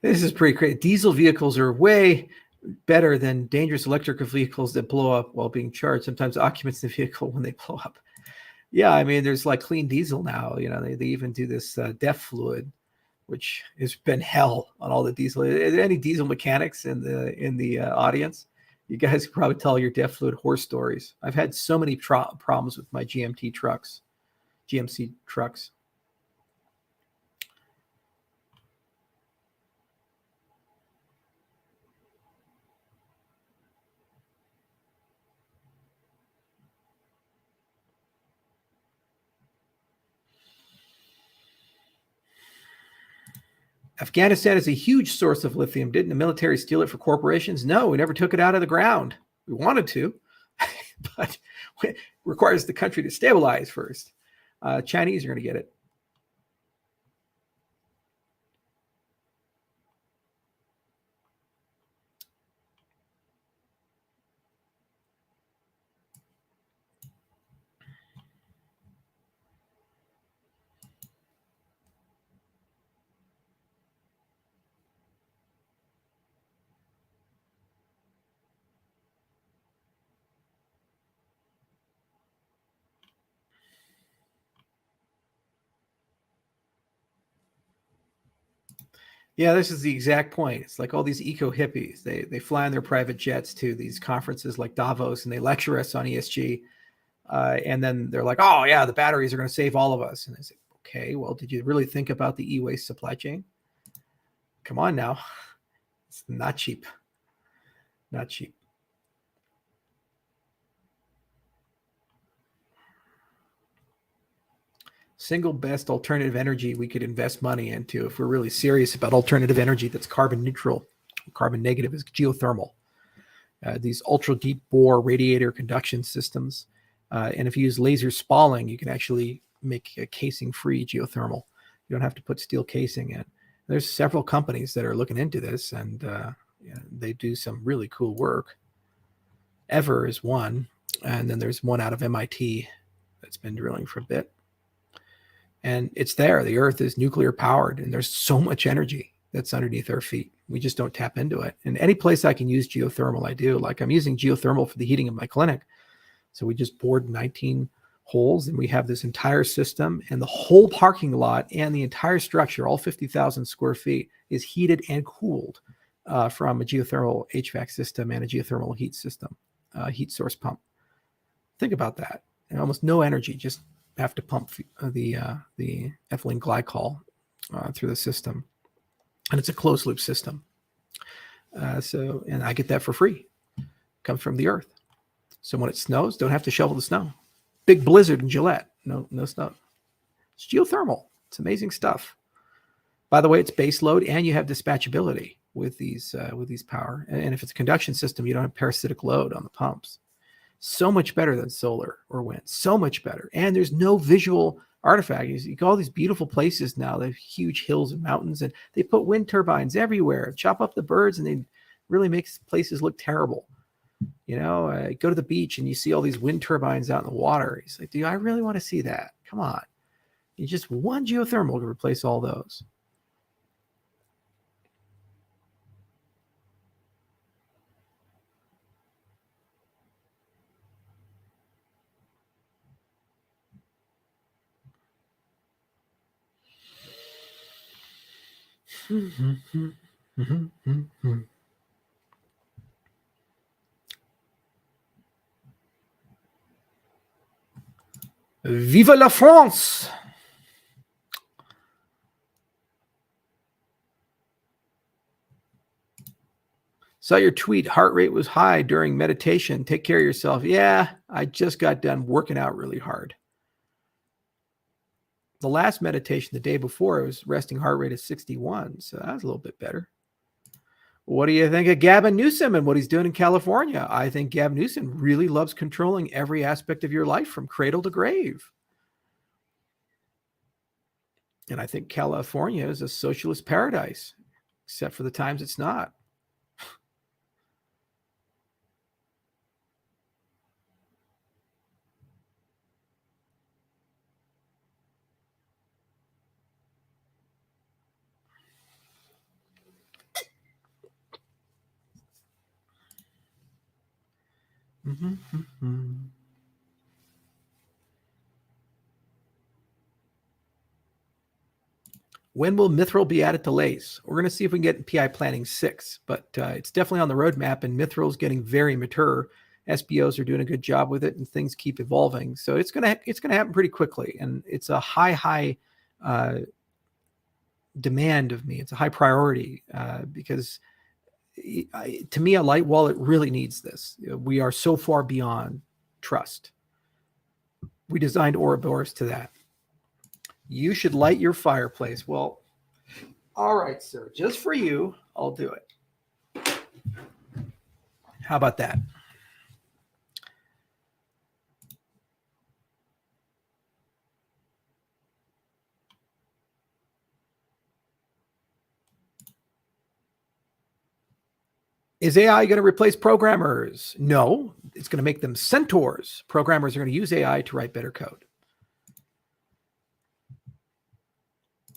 This is pretty crazy. Diesel vehicles are way better than dangerous electric vehicles that blow up while being charged. Sometimes occupants in the vehicle when they blow up. Yeah, I mean, there's like clean diesel now. You know, they even do this DEF fluid, which has been hell on all the diesel. Are there any diesel mechanics in the audience? You guys can probably tell your DEF fluid horror stories. I've had so many problems with my GMC trucks. Afghanistan is a huge source of lithium. Didn't the military steal it for corporations? No, we never took it out of the ground. We wanted to, but it requires the country to stabilize first. Chinese are going to get it. Yeah, this is the exact point. It's like all these eco hippies. They fly on their private jets to these conferences like Davos, and they lecture us on ESG. And then they're like, "Oh yeah, the batteries are going to save all of us." And I say, "Okay, well, did you really think about the e-waste supply chain? Come on now, it's not cheap, not cheap." Single best alternative energy we could invest money into if we're really serious about alternative energy that's carbon neutral, carbon negative, is geothermal. These ultra deep bore radiator conduction systems. And if you use laser spalling, you can actually make a casing free geothermal. You don't have to put steel casing in. There's several companies that are looking into this, and they do some really cool work. Ever is one, and then there's one out of MIT that's been drilling for a bit. And it's there. The Earth is nuclear powered, and there's so much energy that's underneath our feet. We just don't tap into it. And any place I can use geothermal, I do. Like I'm using geothermal for the heating of my clinic. So we just bored 19 holes, and we have this entire system, and the whole parking lot and the entire structure, all 50,000 square feet, is heated and cooled from a geothermal HVAC system and a geothermal heat system, heat source pump. Think about that. And almost no energy, just have to pump the ethylene glycol through the system, and it's a closed loop system. And I get that for free. Comes from the Earth. So when it snows, don't have to shovel the snow. Big blizzard in Gillette, no snow. It's geothermal. It's amazing stuff. By the way, it's base load, and you have dispatchability with these power. And if it's a conduction system, you don't have parasitic load on the pumps. So much better than solar or wind. So much better. And there's no visual artifact. You go all these beautiful places now. They have huge hills and mountains, and they put wind turbines everywhere. Chop up the birds, and they really makes places look terrible. Go to the beach and you see all these wind turbines out in the water. He's like, do I really want to see that? Come on. You just one geothermal to replace all those. Vive la France! Saw your tweet. Heart rate was high during meditation. Take care of yourself. Yeah, I just got done working out really hard. The last meditation the day before, it was resting heart rate of 61. So that was a little bit better. What do you think of Gavin Newsom and what he's doing in California? I think Gavin Newsom really loves controlling every aspect of your life from cradle to grave. And I think California is a socialist paradise, except for the times it's not. When will Mithril be added to Lace? We're going to see if we can get PI Planning 6, but it's definitely on the roadmap, and Mithril is getting very mature. SBOs are doing a good job with it, and things keep evolving. So it's going to happen pretty quickly, and it's a high demand of me. It's a high priority because to me, a light wallet really needs this. We are so far beyond trust. We designed Ouroboros to that. You should light your fireplace. Well, all right, sir. Just for you, I'll do it. How about that? Is AI going to replace programmers? No, it's going to make them centaurs. Programmers are going to use AI to write better code.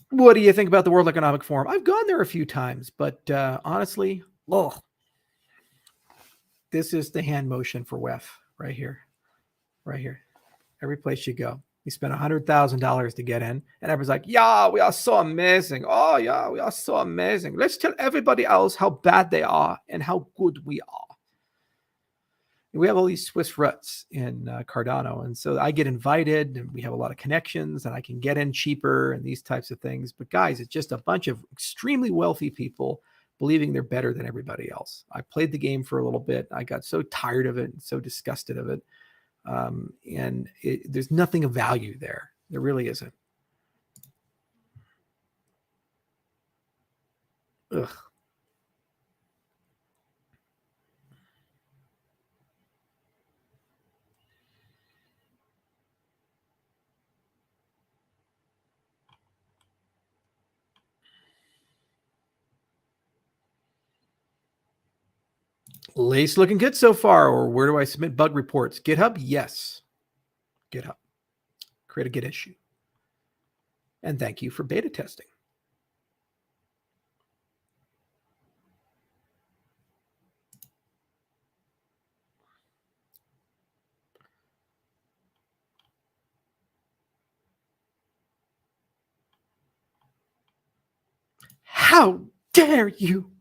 What do you think about the World Economic Forum? I've gone there a few times, but honestly, this is the hand motion for WEF right here. Right here. Every place you go. You spend $100,000 to get in, and everyone's like, yeah, we are so amazing. Oh, yeah, we are so amazing. Let's tell everybody else how bad they are and how good we are. We have all these Swiss ruts in Cardano, and so I get invited, and we have a lot of connections, and I can get in cheaper and these types of things. But guys, it's just a bunch of extremely wealthy people believing they're better than everybody else. I played the game for a little bit. I got so tired of it and so disgusted of it. And there's nothing of value there. There really isn't. Ugh. Lace looking good so far. Or where do I submit bug reports? GitHub? Yes. GitHub. Create a Git issue. And thank you for beta testing. How dare you?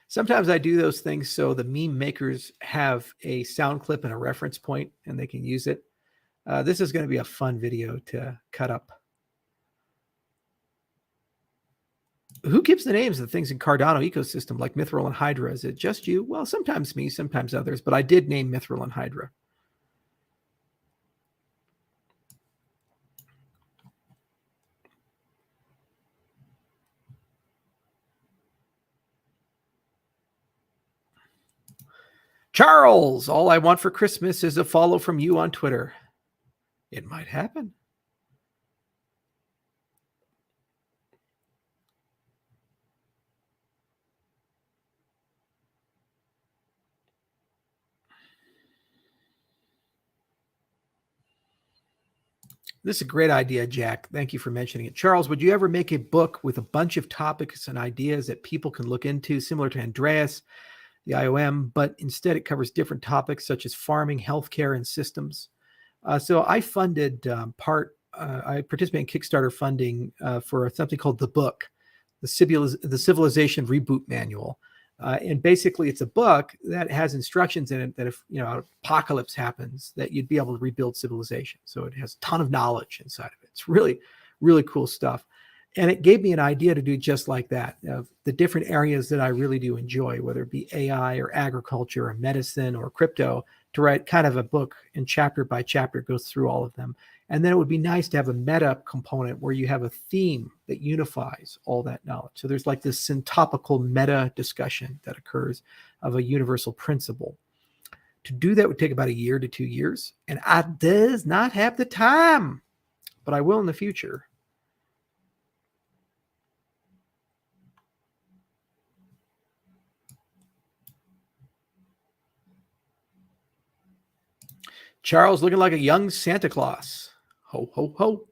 Sometimes I do those things so the meme makers have a sound clip and a reference point, and they can use it. This is going to be a fun video to cut up. Who gives the names of the things in Cardano ecosystem like Mithril and Hydra? Is it just you? Well, sometimes me, sometimes others, but I did name Mithril and Hydra. Charles, all I want for Christmas is a follow from you on Twitter. It might happen. This is a great idea, Jack. Thank you for mentioning it. Charles, would you ever make a book with a bunch of topics and ideas that people can look into, similar to Andreas, the IOM, but instead it covers different topics such as farming, healthcare, and systems? So I funded I participated in Kickstarter funding for something called The Book, the Civilization Reboot Manual. And basically it's a book that has instructions in it that if, apocalypse happens, that you'd be able to rebuild civilization. So it has a ton of knowledge inside of it. It's really, really cool stuff. And it gave me an idea to do just like that, of the different areas that I really do enjoy, whether it be AI or agriculture or medicine or crypto, to write kind of a book, and chapter by chapter goes through all of them. And then it would be nice to have a meta component where you have a theme that unifies all that knowledge. So there's like this syntopical meta discussion that occurs of a universal principle. To do that would take about 1 year to 2 years. And I does not have the time, but I will in the future. Charles looking like a young Santa Claus. Ho, ho, ho.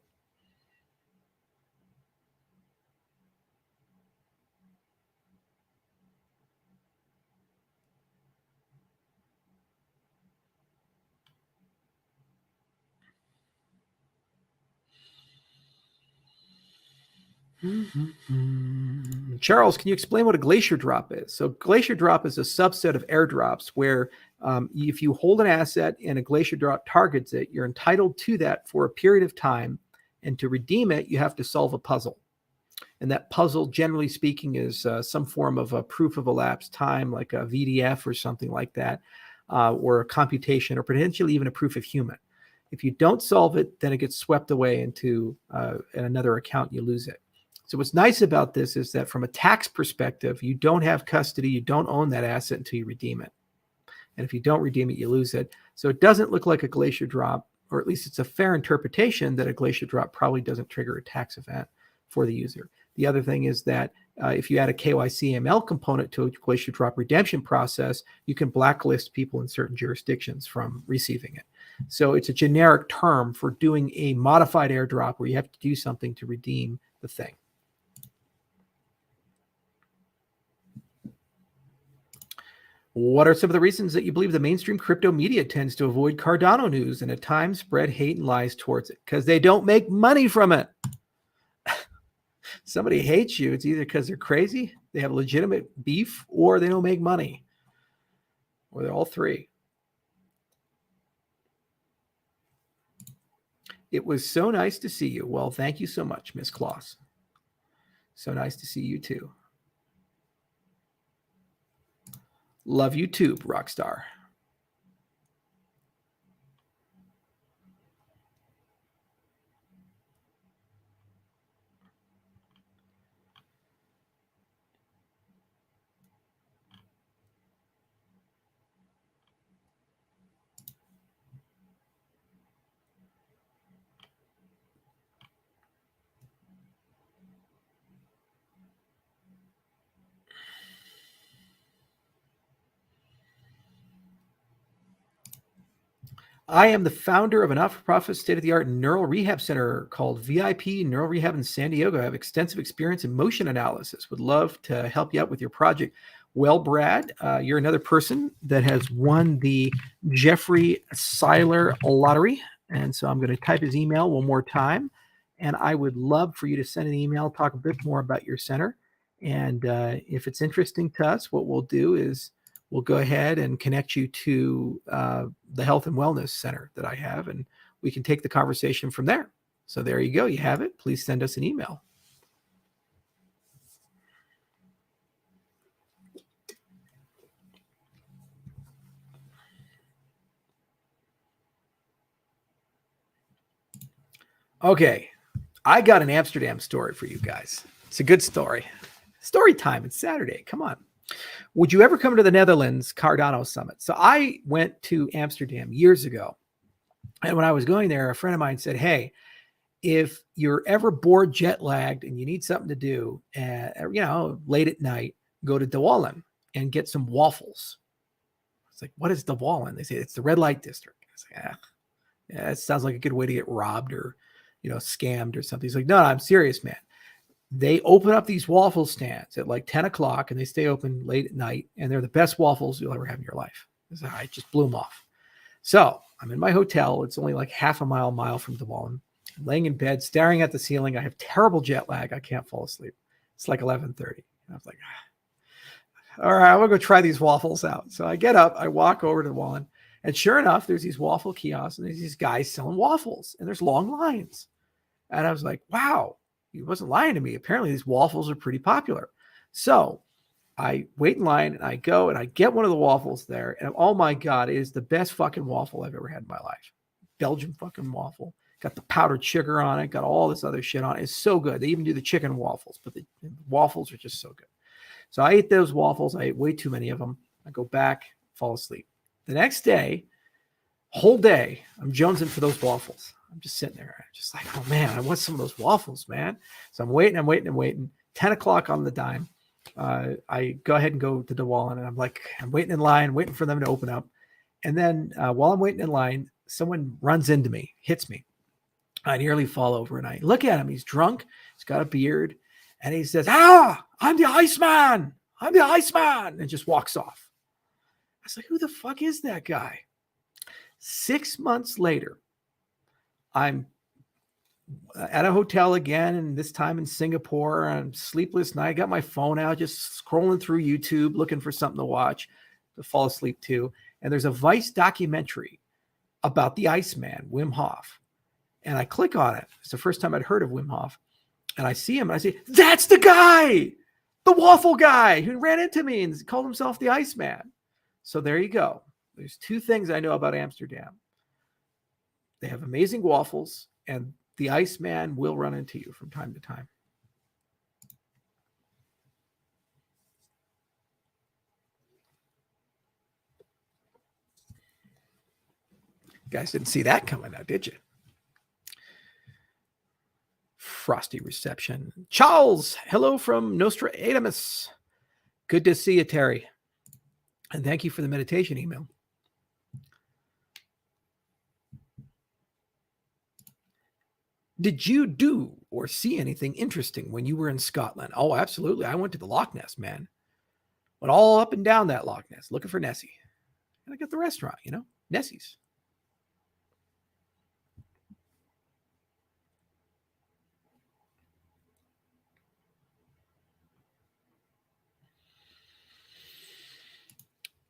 Charles, can you explain what a glacier drop is? So glacier drop is a subset of airdrops where if you hold an asset and a glacier drop targets it, you're entitled to that for a period of time. And to redeem it, you have to solve a puzzle. And that puzzle, generally speaking, is some form of a proof of elapsed time, like a VDF or something like that, or a computation, or potentially even a proof of human. If you don't solve it, then it gets swept away into another account, you lose it. So what's nice about this is that from a tax perspective, you don't have custody, you don't own that asset until you redeem it. And if you don't redeem it, you lose it. So it doesn't look like a glacier drop, or at least it's a fair interpretation that a glacier drop probably doesn't trigger a tax event for the user. The other thing is that if you add a KYC ML component to a glacier drop redemption process, you can blacklist people in certain jurisdictions from receiving it. So it's a generic term for doing a modified airdrop where you have to do something to redeem the thing. What are some of the reasons that you believe the mainstream crypto media tends to avoid Cardano news and at times spread hate and lies towards it? Because they don't make money from it. Somebody hates you, it's either because they're crazy, they have legitimate beef, or they don't make money. Or they're all three. It was so nice to see you. Well, thank you so much, Miss Kloss. So nice to see you too. Love you too, Rockstar. I am the founder of a not-for-profit state-of-the-art neural rehab center called VIP Neural Rehab in San Diego. I have extensive experience in motion analysis. Would love to help you out with your project. Well, Brad, you're another person that has won the Jeffrey Seiler lottery. And so I'm going to type his email one more time. And I would love for you to send an email, talk a bit more about your center. And if it's interesting to us, what we'll do is we'll go ahead and connect you to the health and wellness center that I have, and we can take the conversation from there. So there you go. You have it. Please send us an email. Okay. I got an Amsterdam story for you guys. It's a good story. Story time. It's Saturday. Come on. Would you ever come to the Netherlands Cardano Summit? So I went to Amsterdam years ago. And when I was going there, a friend of mine said, hey, if you're ever bored, jet lagged, and you need something to do, late at night, go to De Wallen and get some waffles. It's like, what is De Wallen? They say it's the red light district. I was like, yeah, it sounds like a good way to get robbed or scammed or something. He's like, no, I'm serious, man. They open up these waffle stands at like 10 o'clock and they stay open late at night. And they're the best waffles you'll ever have in your life. I just blew them off. So I'm in my hotel. It's only like half a mile from the wall. I'm laying in bed, staring at the ceiling. I have terrible jet lag. I can't fall asleep. It's like 11:30. I was like, all right, I'm going to go try these waffles out. So I get up, I walk over to the wall, and sure enough, there's these waffle kiosks and there's these guys selling waffles and there's long lines. And I was like, wow, he wasn't lying to me. Apparently these waffles are pretty popular. So I wait in line and I go and I get one of the waffles there. And oh my God, it is the best fucking waffle I've ever had in my life. Belgian fucking waffle. Got the powdered sugar on it. Got all this other shit on it. It's so good. They even do the chicken waffles, but the waffles are just so good. So I ate those waffles. I ate way too many of them. I go back, fall asleep. The next day, whole day, I'm jonesing for those waffles. I'm just sitting there, just like, oh man, I want some of those waffles, man. So I'm waiting. 10 o'clock on the dime. I go ahead and go to the wall, and I'm waiting in line, waiting for them to open up. And then while I'm waiting in line, someone runs into me, hits me. I nearly fall over, and I look at him. He's drunk. He's got a beard. And he says, I'm the Iceman. I'm the Iceman. And just walks off. I was like, who the fuck is that guy? 6 months later, I'm at a hotel again, and this time in Singapore. I'm sleepless night. I got my phone out, just scrolling through YouTube, looking for something to watch, to fall asleep to. And there's a Vice documentary about the Iceman, Wim Hof. And I click on it. It's the first time I'd heard of Wim Hof. And I see him and I say, that's the guy, the waffle guy who ran into me and called himself the Iceman. So there you go. There's two things I know about Amsterdam. They have amazing waffles, and the Iceman will run into you from time to time. You guys didn't see that coming out, did you? Frosty reception. Charles, hello from Nostradamus. Good to see you, Terry. And thank you for the meditation email. Did you do or see anything interesting when you were in Scotland? Oh, absolutely. I went to the Loch Ness, man. Went all up and down that Loch Ness looking for Nessie. And I got the restaurant, Nessie's.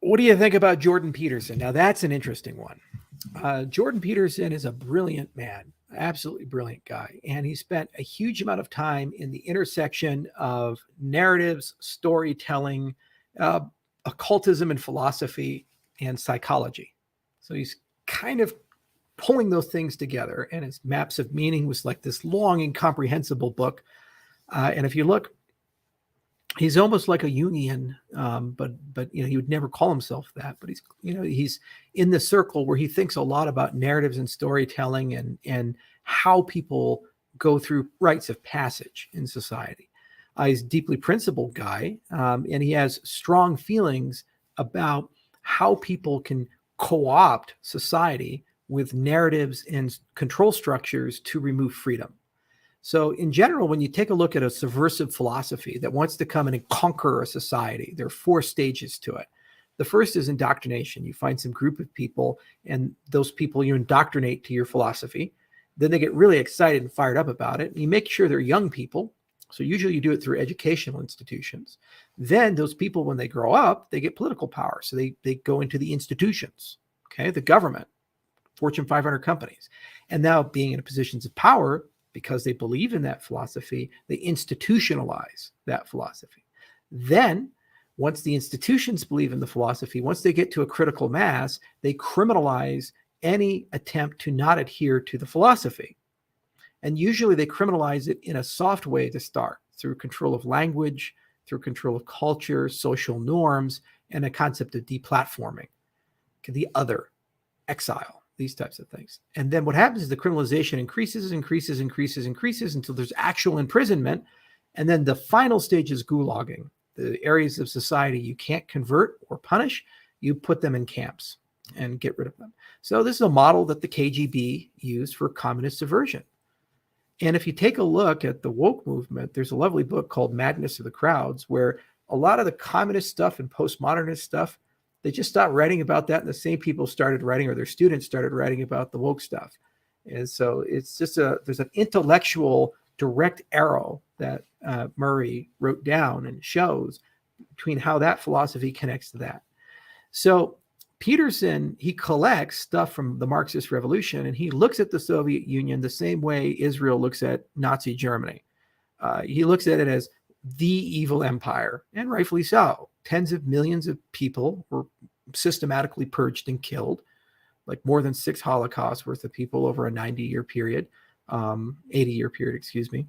What do you think about Jordan Peterson? Now, that's an interesting one. Jordan Peterson is a brilliant man, absolutely brilliant guy. And he spent a huge amount of time in the intersection of narratives, storytelling, occultism and philosophy, and psychology. So he's kind of pulling those things together. And his Maps of Meaning was like this long, incomprehensible book. And if you look, he's almost like a Jungian, but he would never call himself that. But he's in the circle where he thinks a lot about narratives and storytelling and how people go through rites of passage in society. He's a deeply principled guy, and he has strong feelings about how people can co-opt society with narratives and control structures to remove freedom. So in general, when you take a look at a subversive philosophy that wants to come in and conquer a society, there are 4 stages to it. The first is indoctrination. You find some group of people, and those people you indoctrinate to your philosophy. Then they get really excited and fired up about it. And you make sure they're young people. So usually you do it through educational institutions. Then those people, when they grow up, they get political power. So they go into the institutions, okay, the government, Fortune 500 companies. And now being in positions of power, because they believe in that philosophy, they institutionalize that philosophy. Then, once the institutions believe in the philosophy, once they get to a critical mass, they criminalize any attempt to not adhere to the philosophy. And usually they criminalize it in a soft way to start, through control of language, through control of culture, social norms, and a concept of deplatforming, the other, exile. These types of things. And then what happens is the criminalization increases until there's actual imprisonment. And then the final stage is gulagging. The areas of society you can't convert or punish, you put them in camps and get rid of them. So this is a model that the KGB used for communist subversion. And if you take a look at the woke movement, there's a lovely book called Madness of the Crowds, where a lot of the communist stuff and postmodernist stuff, they just stopped writing about that. And the same people started writing, or their students started writing about the woke stuff. And so it's just there's an intellectual direct arrow that Murray wrote down and shows between how that philosophy connects to that. So Peterson, he collects stuff from the Marxist revolution, and he looks at the Soviet Union the same way Israel looks at Nazi Germany. He looks at it as the evil empire, and rightfully so. Tens of millions of people were systematically purged and killed, like more than 6 Holocausts worth of people over a 80-year period, excuse me.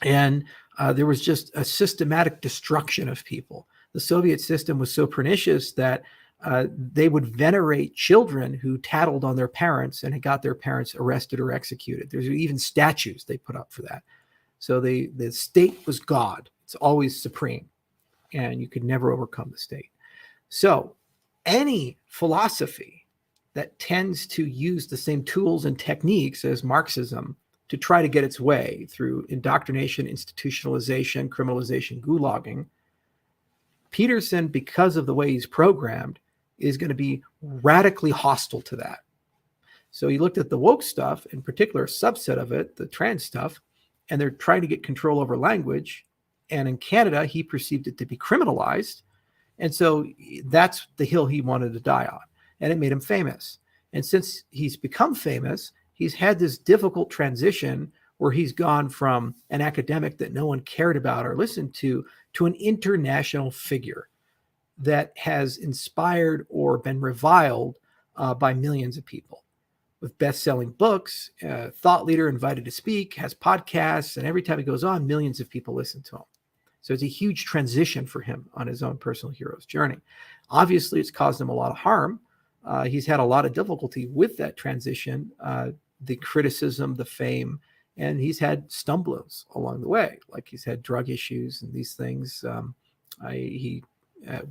And there was just a systematic destruction of people. The Soviet system was so pernicious that they would venerate children who tattled on their parents and had got their parents arrested or executed. There's even statues they put up for that. So the state was God. It's always supreme, and you could never overcome the state. So any philosophy that tends to use the same tools and techniques as Marxism to try to get its way through indoctrination, institutionalization, criminalization, gulagging, Peterson, because of the way he's programmed, is going to be radically hostile to that. So he looked at the woke stuff, in particular, a subset of it, the trans stuff, and they're trying to get control over language. And in Canada, he perceived it to be criminalized. And so that's the hill he wanted to die on. And it made him famous. And since he's become famous, he's had this difficult transition where he's gone from an academic that no one cared about or listened to an international figure that has inspired or been reviled by millions of people. With best-selling books, thought leader, invited to speak, has podcasts, and every time he goes on, millions of people listen to him. So it's a huge transition for him on his own personal hero's journey. Obviously, it's caused him a lot of harm. He's had a lot of difficulty with that transition, the criticism, the fame, and he's had stumblings along the way. Like he's had drug issues and these things. He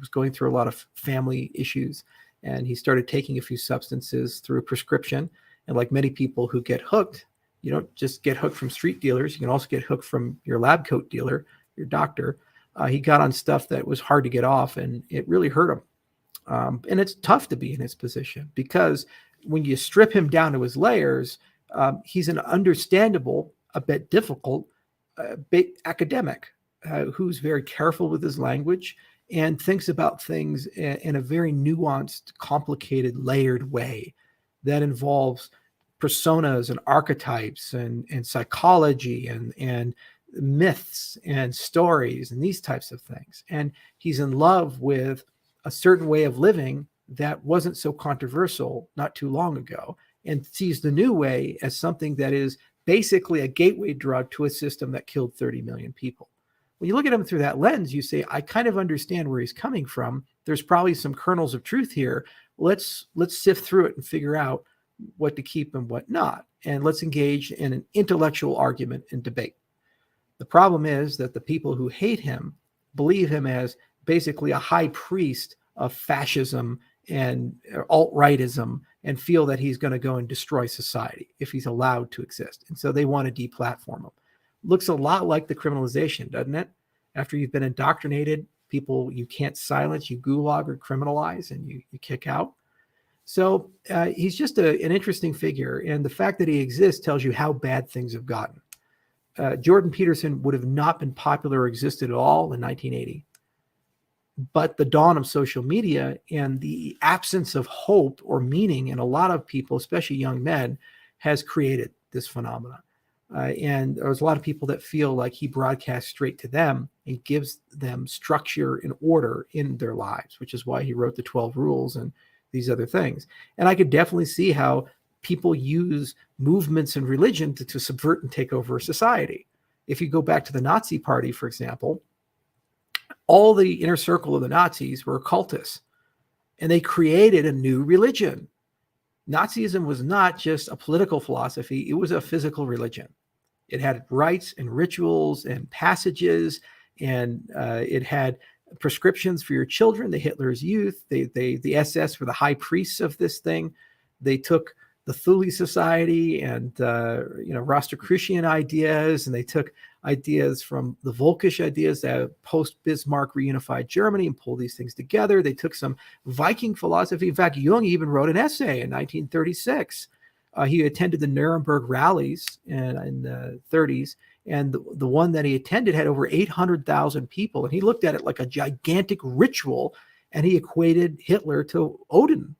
was going through a lot of family issues, and he started taking a few substances through a prescription. And like many people who get hooked, you don't just get hooked from street dealers. You can also get hooked from your lab coat dealer, your doctor. He got on stuff that was hard to get off, and it really hurt him. And it's tough to be in his position because when you strip him down to his layers, he's an understandable, a bit difficult academic who's very careful with his language and thinks about things in a very nuanced, complicated, layered way that involves personas and archetypes and psychology and myths and stories and these types of things. And he's in love with a certain way of living that wasn't so controversial not too long ago, and sees the new way as something that is basically a gateway drug to a system that killed 30 million people. When you look at him through that lens, you say, I kind of understand where he's coming from. There's probably some kernels of truth here. Let's sift through it and figure out what to keep and what not. And let's engage in an intellectual argument and debate. The problem is that the people who hate him believe him as basically a high priest of fascism and alt-rightism and feel that he's going to go and destroy society if he's allowed to exist. And so they want to deplatform him. Looks a lot like the criminalization, doesn't it? After you've been indoctrinated, people you can't silence, you gulag or criminalize, and you kick out. So he's just an interesting figure. And the fact that he exists tells you how bad things have gotten. Jordan Peterson would have not been popular or existed at all in 1980. But the dawn of social media and the absence of hope or meaning in a lot of people, especially young men, has created this phenomenon. And there's a lot of people that feel like he broadcasts straight to them and gives them structure and order in their lives, which is why he wrote the 12 rules and these other things. And I could definitely see how people use movements and religion to subvert and take over society. If you go back to the Nazi Party, for example, all the inner circle of the Nazis were occultists, and they created a new religion. Nazism was not just a political philosophy, it was a physical religion. It had rites and rituals and passages, and it had prescriptions for your children, the Hitler's Youth. The SS were the high priests of this thing. They took the Thule Society and Rosicrucian ideas, and they took ideas from the Volkish ideas that post-Bismarck reunified Germany and pulled these things together. They took some Viking philosophy. In fact, Jung even wrote an essay in 1936. He attended the Nuremberg rallies in the 30s, and the one that he attended had over 800,000 people, and he looked at it like a gigantic ritual, and he equated Hitler to Odin,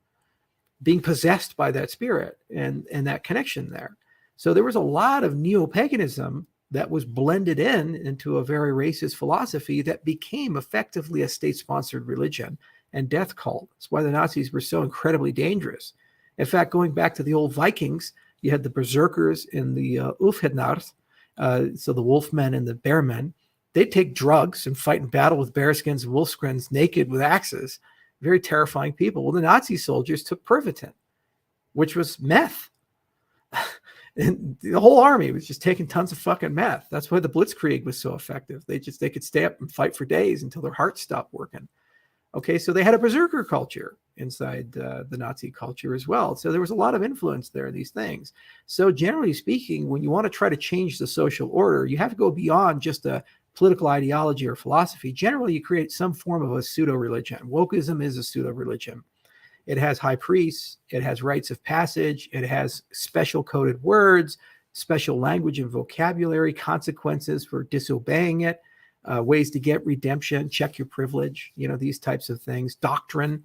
being possessed by that spirit and that connection there. So there was a lot of neo-paganism that was blended into a very racist philosophy that became effectively a state-sponsored religion and death cult. That's why the Nazis were so incredibly dangerous. In fact, going back to the old Vikings, you had the berserkers and the Ulfhednars, so the wolfmen and the bearmen. They'd take drugs and fight in battle with bearskins and wolfskins naked with axes. Very terrifying people. Well, the Nazi soldiers took Pervitin, which was meth. And the whole army was just taking tons of fucking meth. That's why the Blitzkrieg was so effective. They could stay up and fight for days until their hearts stopped working. Okay, so they had a berserker culture inside the Nazi culture as well. So there was a lot of influence there in these things. So generally speaking, when you want to try to change the social order, you have to go beyond just a political ideology or philosophy. Generally, you create some form of a pseudo-religion. Wokeism is a pseudo-religion. It has high priests, it has rites of passage, it has special coded words, special language and vocabulary, consequences for disobeying it, ways to get redemption, check your privilege, these types of things, doctrine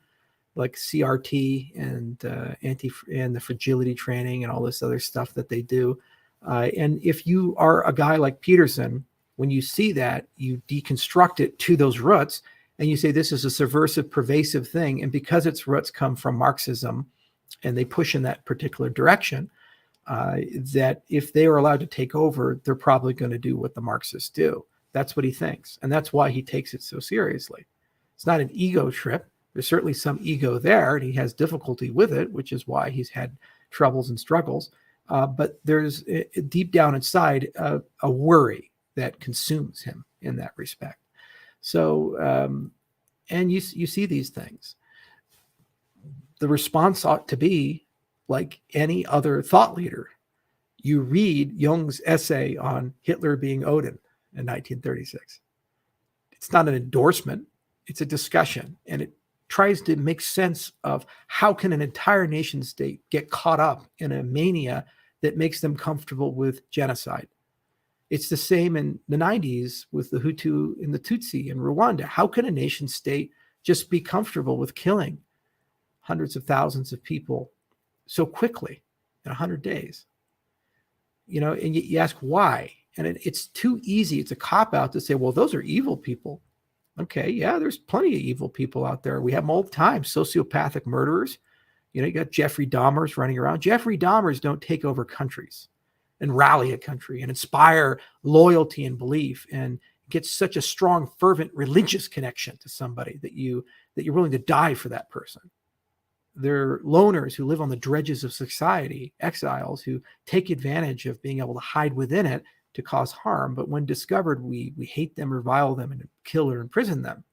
like CRT and the fragility training and all this other stuff that they do. And if you are a guy like Peterson, when you see that, you deconstruct it to those roots and you say this is a subversive, pervasive thing. And because its roots come from Marxism and they push in that particular direction, that if they are allowed to take over, they're probably going to do what the Marxists do. That's what he thinks. And that's why he takes it so seriously. It's not an ego trip. There's certainly some ego there, and he has difficulty with it, which is why he's had troubles and struggles. But there's deep down inside a worry that consumes him in that respect. So, and you see these things. The response ought to be like any other thought leader. You read Jung's essay on Hitler being Odin in 1936. It's not an endorsement. It's a discussion. And it tries to make sense of how can an entire nation state get caught up in a mania that makes them comfortable with genocide. It's the same in the 90s with the Hutu and the Tutsi in Rwanda. How can a nation state just be comfortable with killing hundreds of thousands of people so quickly in 100 days? And you ask why. And it's too easy. It's a cop-out to say, well, those are evil people. Okay, yeah, there's plenty of evil people out there. We have them all the time. Sociopathic murderers. You got Jeffrey Dahmers running around. Jeffrey Dahmers don't take over countries and rally a country and inspire loyalty and belief and get such a strong, fervent religious connection to somebody that you're willing to die for that person. They're loners who live on the dredges of society, exiles who take advantage of being able to hide within it to cause harm. But when discovered, we hate them, revile them, and kill or imprison them.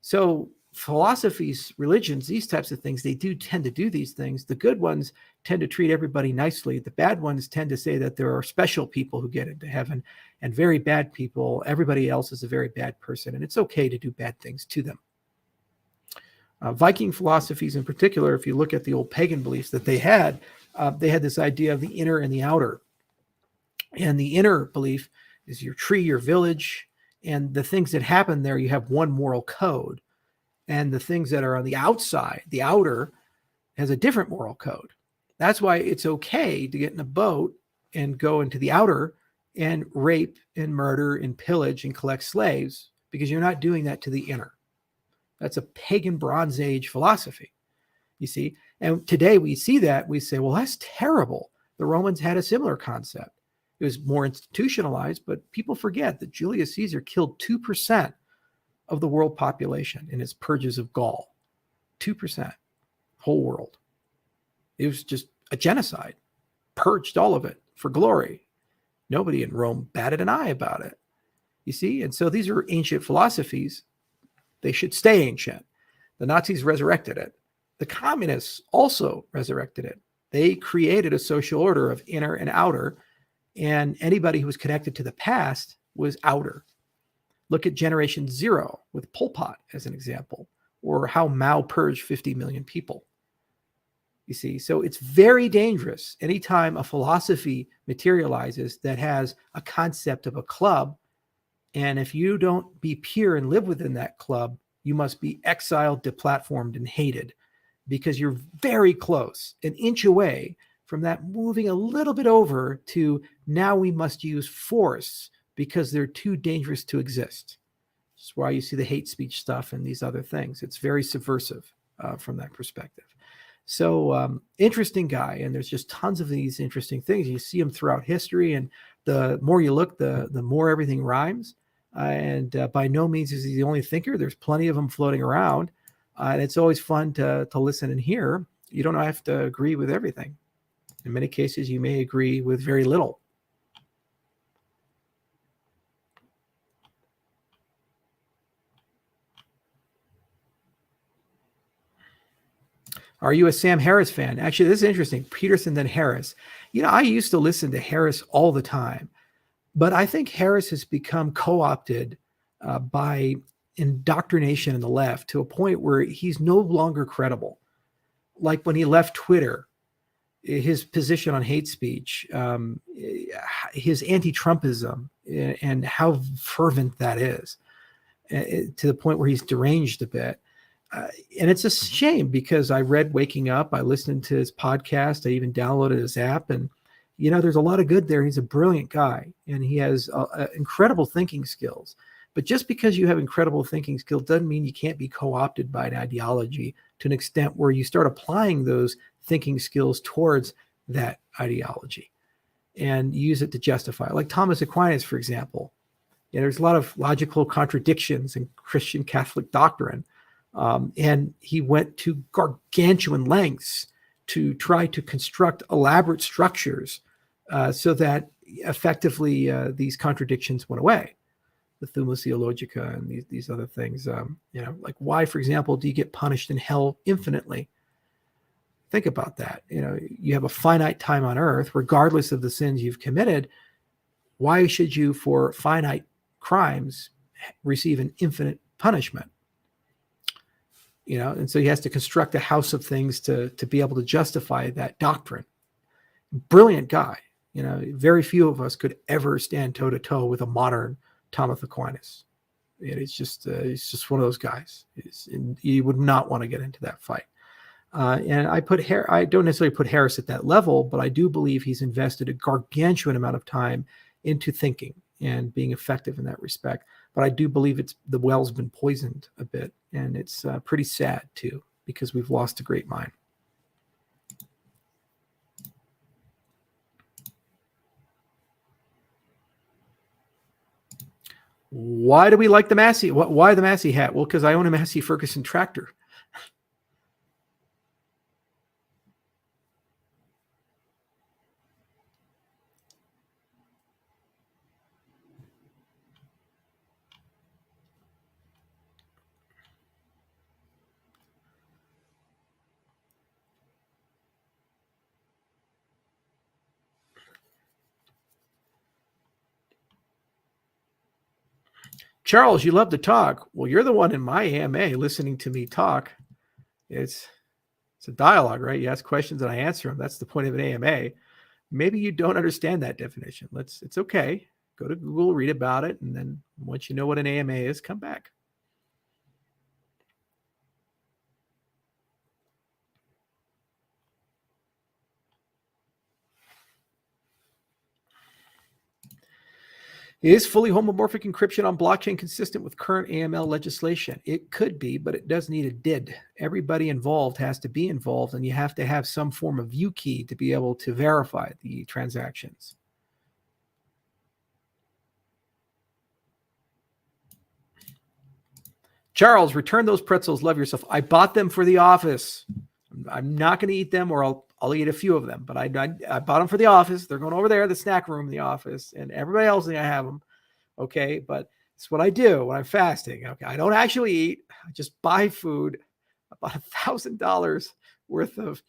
So philosophies, religions, these types of things, they do tend to do these things. The good ones tend to treat everybody nicely. The bad ones tend to say that there are special people who get into heaven and very bad people. Everybody else is a very bad person, and it's okay to do bad things to them. Viking philosophies in particular, if you look at the old pagan beliefs that they had this idea of the inner and the outer. And the inner belief is your tree, your village, and the things that happen there, you have one moral code. And the things that are on the outside, the outer, has a different moral code. That's why it's okay to get in a boat and go into the outer and rape and murder and pillage and collect slaves, because you're not doing that to the inner. That's a pagan Bronze Age philosophy, you see. And today we see that, we say, well, that's terrible. The Romans had a similar concept. It was more institutionalized, but people forget that Julius Caesar killed 2% of the world population in his purges of Gaul. 2%, whole world. It was just a genocide. Purged all of it for glory. Nobody in Rome batted an eye about it. You see? And so these are ancient philosophies. They should stay ancient. The Nazis resurrected it. The communists also resurrected it. They created a social order of inner and outer, and anybody who was connected to the past was outer. Look at Generation Zero with Pol Pot as an example, or how Mao purged 50 million people. You see, so it's very dangerous anytime a philosophy materializes that has a concept of a club. And if you don't be pure and live within that club, you must be exiled, deplatformed, and hated, because you're very close, an inch away from that moving a little bit over to now we must use force because they're too dangerous to exist. That's why you see the hate speech stuff and these other things. It's very subversive from that perspective. So interesting guy, and there's just tons of these interesting things. You see them throughout history, and the more you look, the more everything rhymes. And by no means is he the only thinker. There's plenty of them floating around, and it's always fun to listen and hear. You don't have to agree with everything. In many cases, you may agree with very little. Are you a Sam Harris fan? Actually, this is interesting. Peterson, then Harris. I used to listen to Harris all the time, but I think Harris has become co-opted by indoctrination in the left to a point where he's no longer credible. Like when he left Twitter, his position on hate speech, his anti-Trumpism, and how fervent that is, to the point where he's deranged a bit. And it's a shame, because I read Waking Up, I listened to his podcast, I even downloaded his app, and there's a lot of good there. He's a brilliant guy, and he has incredible thinking skills. But just because you have incredible thinking skills doesn't mean you can't be co-opted by an ideology to an extent where you start applying those thinking skills towards that ideology and use it to justify it. Like Thomas Aquinas, for example. There's a lot of logical contradictions in Christian Catholic doctrine. And he went to gargantuan lengths to try to construct elaborate structures so that effectively these contradictions went away. The Thumma Theologica and these other things. Like why, for example, do you get punished in hell infinitely? Think about that. You have a finite time on earth, regardless of the sins you've committed. Why should you, for finite crimes, receive an infinite punishment? And so he has to construct a house of things to be able to justify that doctrine. Brilliant guy. Very few of us could ever stand toe to toe with a modern Thomas Aquinas. He's just one of those guys. You would not want to get into that fight. And I don't necessarily put Harris at that level, but I do believe he's invested a gargantuan amount of time into thinking and being effective in that respect. But I do believe the well's been poisoned a bit, and it's pretty sad too, because we've lost a great mind. Why do we like the Massey? Why the Massey hat? Well, because I own a Massey Ferguson tractor. Charles, you love to talk. Well, you're the one in my AMA listening to me talk. It's a dialogue, right? You ask questions and I answer them. That's the point of an AMA. Maybe you don't understand that definition. It's okay. Go to Google, read about it, and then once you know what an AMA is, come back. Is fully homomorphic encryption on blockchain consistent with current AML legislation? It could be, but it does need a DID. Everybody involved has to be involved, and you have to have some form of view key to be able to verify the transactions. Charles, return those pretzels. Love yourself. I bought them for the office. I'm not going to eat them, or I'll eat a few of them, but I bought them for the office. They're going over there, the snack room in the office, and everybody else I have them. Okay. But it's what I do when I'm fasting. Okay. I don't actually eat. I just buy food. I bought $1,000 worth of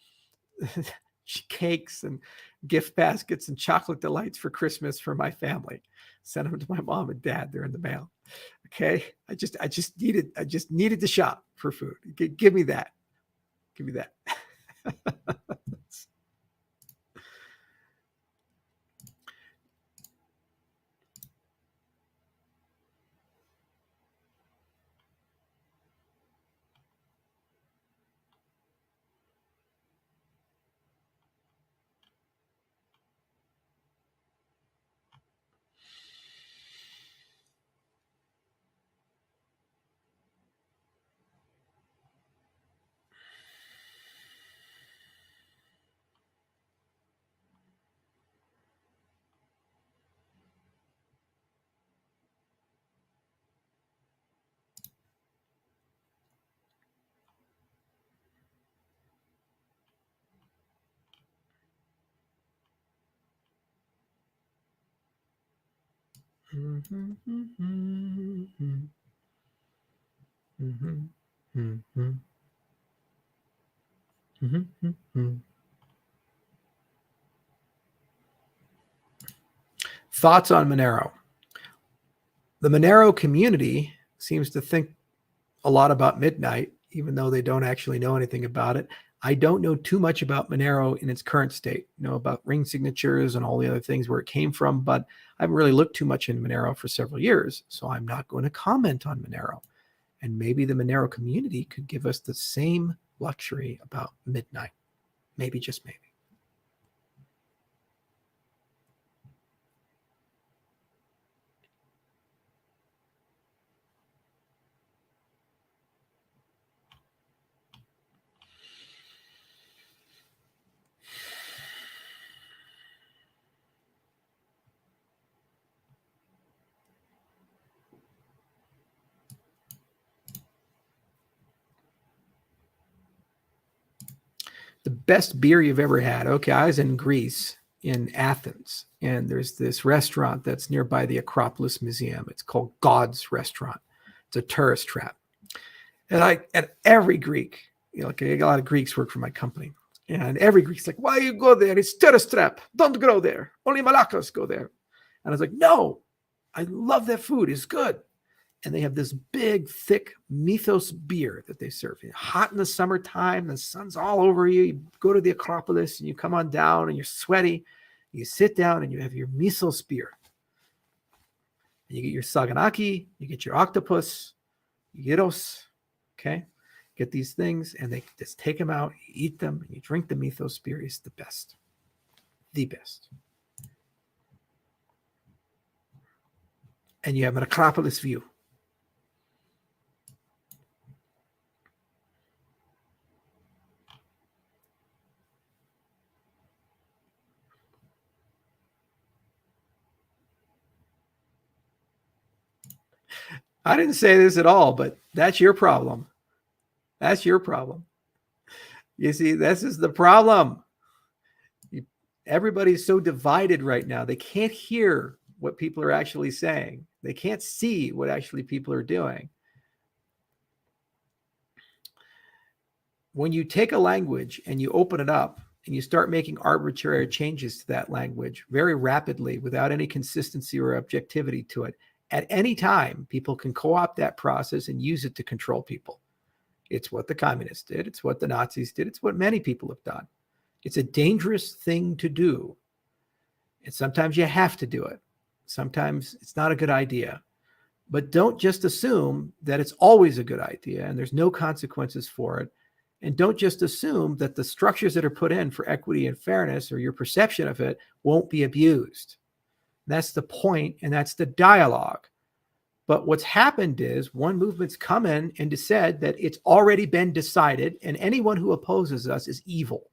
cakes and gift baskets and chocolate delights for Christmas for my family. Sent them to my mom and dad. They're in the mail. Okay. I just needed to shop for food. Give me that. Give me that. Thoughts on Monero? The Monero community seems to think a lot about midnight, even though they don't actually know anything about it. I don't know too much about Monero in its current state, about ring signatures and all the other things where it came from, but I haven't really looked too much into Monero for several years, so I'm not going to comment on Monero. And maybe the Monero community could give us the same luxury about midnight. Maybe, just maybe. The best beer you've ever had. Okay, I was in Greece, in Athens, and there's this restaurant that's nearby the Acropolis Museum. It's called God's Restaurant. It's a tourist trap. And every Greek, like a lot of Greeks work for my company, and every Greek's like, why you go there? It's tourist trap. Don't go there. Only Malakas go there. And I was like, no, I love that food. It's good. And they have this big, thick mythos beer that they serve. Hot in the summertime, the sun's all over you. You go to the Acropolis and you come on down and you're sweaty. You sit down and you have your mythos beer. And you get your saganaki, you get your octopus, gyros, okay? Get these things and they just take them out, you eat them, and you drink the mythos beer. It's the best. The best. And you have an Acropolis view. I didn't say this at all, but that's your problem. That's your problem. You see, this is the problem. Everybody's so divided right now. They can't hear what people are actually saying. They can't see what actually people are doing. When you take a language and you open it up and you start making arbitrary changes to that language very rapidly without any consistency or objectivity to it, at any time, people can co-opt that process and use it to control people. It's what the communists did. It's what the Nazis did. It's what many people have done. It's a dangerous thing to do. And sometimes you have to do it. Sometimes it's not a good idea. But don't just assume that it's always a good idea and there's no consequences for it. And don't just assume that the structures that are put in for equity and fairness or your perception of it won't be abused. That's the point, and that's the dialogue. But what's happened is one movement's come in and said that it's already been decided, and anyone who opposes us is evil.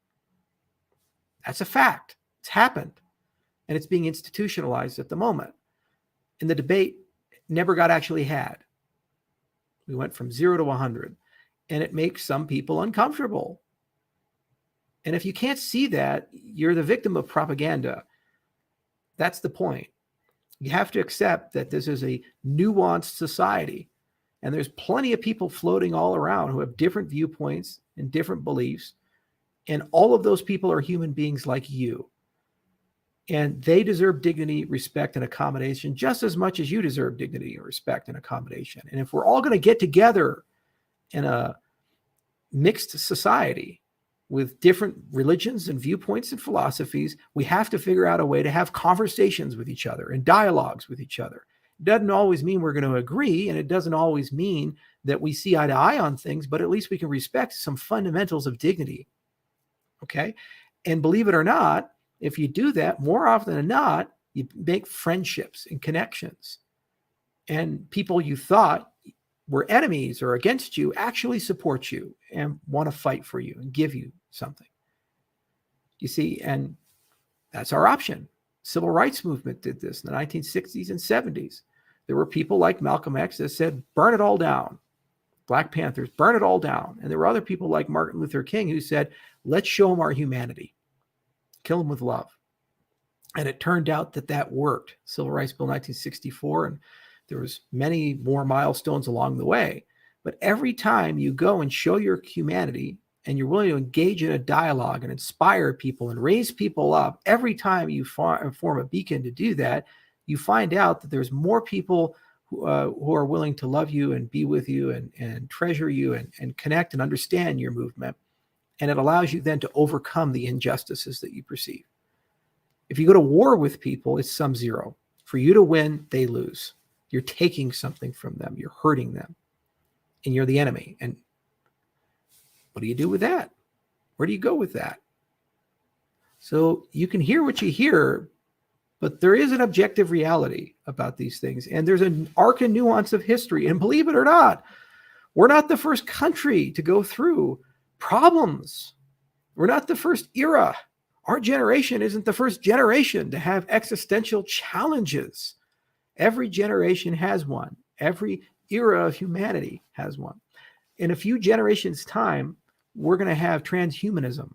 That's a fact. It's happened, and it's being institutionalized at the moment. And the debate never got actually had. We went from 0 to 100, and it makes some people uncomfortable. And if you can't see that, you're the victim of propaganda. That's the point. You have to accept that this is a nuanced society, and there's plenty of people floating all around who have different viewpoints and different beliefs, And all of those people are human beings like you. And they deserve dignity, respect, and accommodation just as much as you deserve dignity, respect, and accommodation. And if we're all going to get together in a mixed society with different religions and viewpoints and philosophies, we have to figure out a way to have conversations with each other and dialogues with each other. It doesn't always mean we're going to agree, and it doesn't always mean that we see eye to eye on things, but at least we can respect some fundamentals of dignity. Okay? And believe it or not, if you do that, more often than not, you make friendships and connections. And people you thought were enemies or against you actually support you and want to fight for you and give you something. You see, and that's our option. Civil rights movement did this in the 1960s and 70s. There were people like Malcolm X that said, burn it all down. Black Panthers, burn it all down. And there were other people like Martin Luther King who said, let's show them our humanity. Kill them with love. And it turned out that that worked. Civil Rights Bill 1964, and there was many more milestones along the way. But every time you go and show your humanity and you're willing to engage in a dialogue and inspire people and raise people up, every time you form a beacon to do that, you find out that there's more people who are willing to love you and be with you and treasure you and connect and understand your movement. And it allows you then to overcome the injustices that you perceive. If you go to war with people, it's sum zero. For you to win, they lose. You're taking something from them. You're hurting them. And you're the enemy. And what do you do with that? Where do you go with that? So you can hear what you hear, but there is an objective reality about these things. And there's an arc and nuance of history. And believe it or not, we're not the first country to go through problems. We're not the first era. Our generation isn't the first generation to have existential challenges. Every generation has one. Every era of humanity has one. In a few generations' time, we're going to have transhumanism.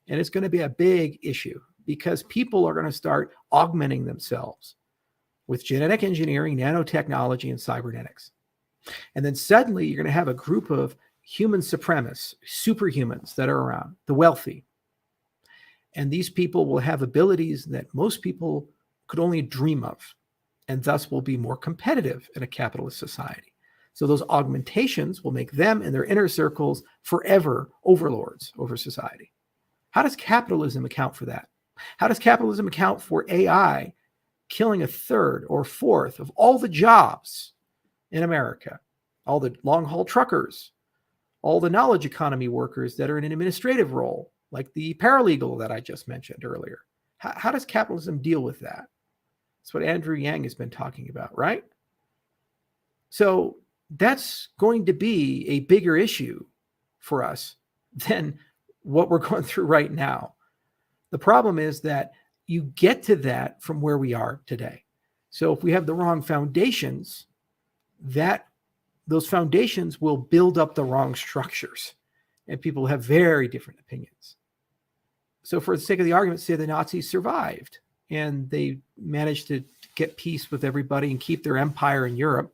And it's going to be a big issue because people are going to start augmenting themselves with genetic engineering, nanotechnology, and cybernetics. And then suddenly you're going to have a group of human supremacists, superhumans that are around, the wealthy. And these people will have abilities that most people could only dream of, and thus will be more competitive in a capitalist society. So those augmentations will make them and their inner circles forever overlords over society. How does capitalism account for that? How does capitalism account for AI killing a third or fourth of all the jobs in America, all the long-haul truckers, all the knowledge economy workers that are in an administrative role, like the paralegal that I just mentioned earlier? How does capitalism deal with that? That's what Andrew Yang has been talking about, right? So that's going to be a bigger issue for us than what we're going through right now. The problem is that you get to that from where we are today. So if we have the wrong foundations, those foundations will build up the wrong structures, and people have very different opinions. So for the sake of the argument, say the Nazis survived and they managed to get peace with everybody and keep their empire in Europe.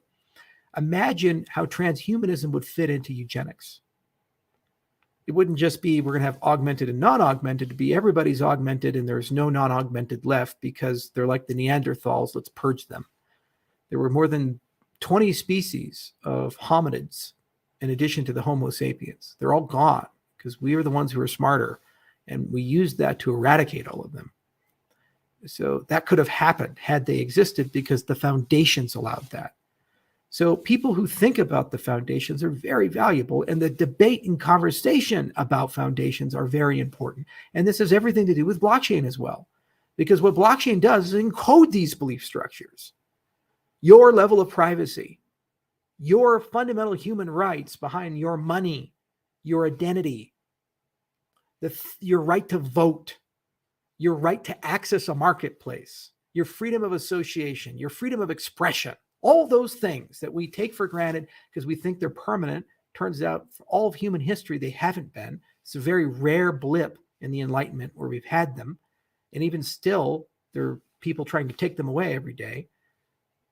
Imagine how transhumanism would fit into eugenics. It wouldn't just be we're going to have augmented and non-augmented, to be everybody's augmented and there's no non-augmented left because they're like the Neanderthals, let's purge them. There were more than 20 species of hominids in addition to the Homo sapiens. They're all gone because we are the ones who are smarter, and we used that to eradicate all of them. So that could have happened had they existed because the foundations allowed that. So people who think about the foundations are very valuable, and the debate and conversation about foundations are very important. And this has everything to do with blockchain as well, because what blockchain does is encode these belief structures. Your level of privacy, your fundamental human rights behind your money, your identity, your right to vote, your right to access a marketplace, your freedom of association, your freedom of expression, all those things that we take for granted because we think they're permanent. Turns out for all of human history, they haven't been. It's a very rare blip in the Enlightenment where we've had them. And even still, there are people trying to take them away every day.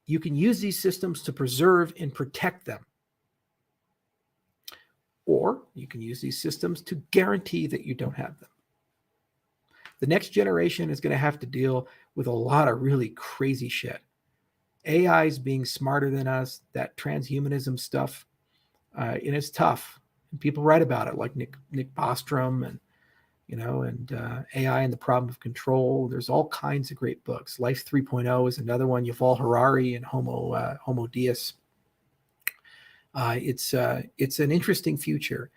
You can use these systems to preserve and protect them. or you can use these systems to guarantee that you don't have them. The next generation is going to have to deal with a lot of really crazy shit. AIs being smarter than us, that transhumanism stuff, and it's tough. And people write about it, like Nick Bostrom, and AI and the Problem of Control. There's all kinds of great books. Life 3.0 is another one. Yuval Harari and Homo Deus. It's an interesting future.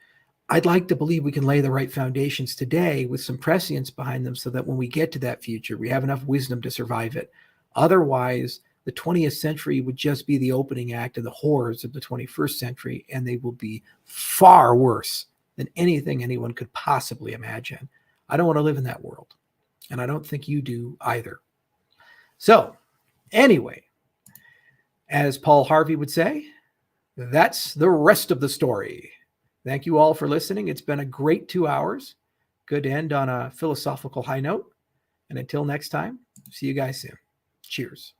I'd like to believe we can lay the right foundations today with some prescience behind them so that when we get to that future, we have enough wisdom to survive it. Otherwise, the 20th century would just be the opening act of the horrors of the 21st century, and they will be far worse than anything anyone could possibly imagine. I don't want to live in that world, and I don't think you do either. So, anyway, as Paul Harvey would say, that's the rest of the story. Thank you all for listening. It's been a great 2 hours. Good to end on a philosophical high note. And until next time, see you guys soon. Cheers.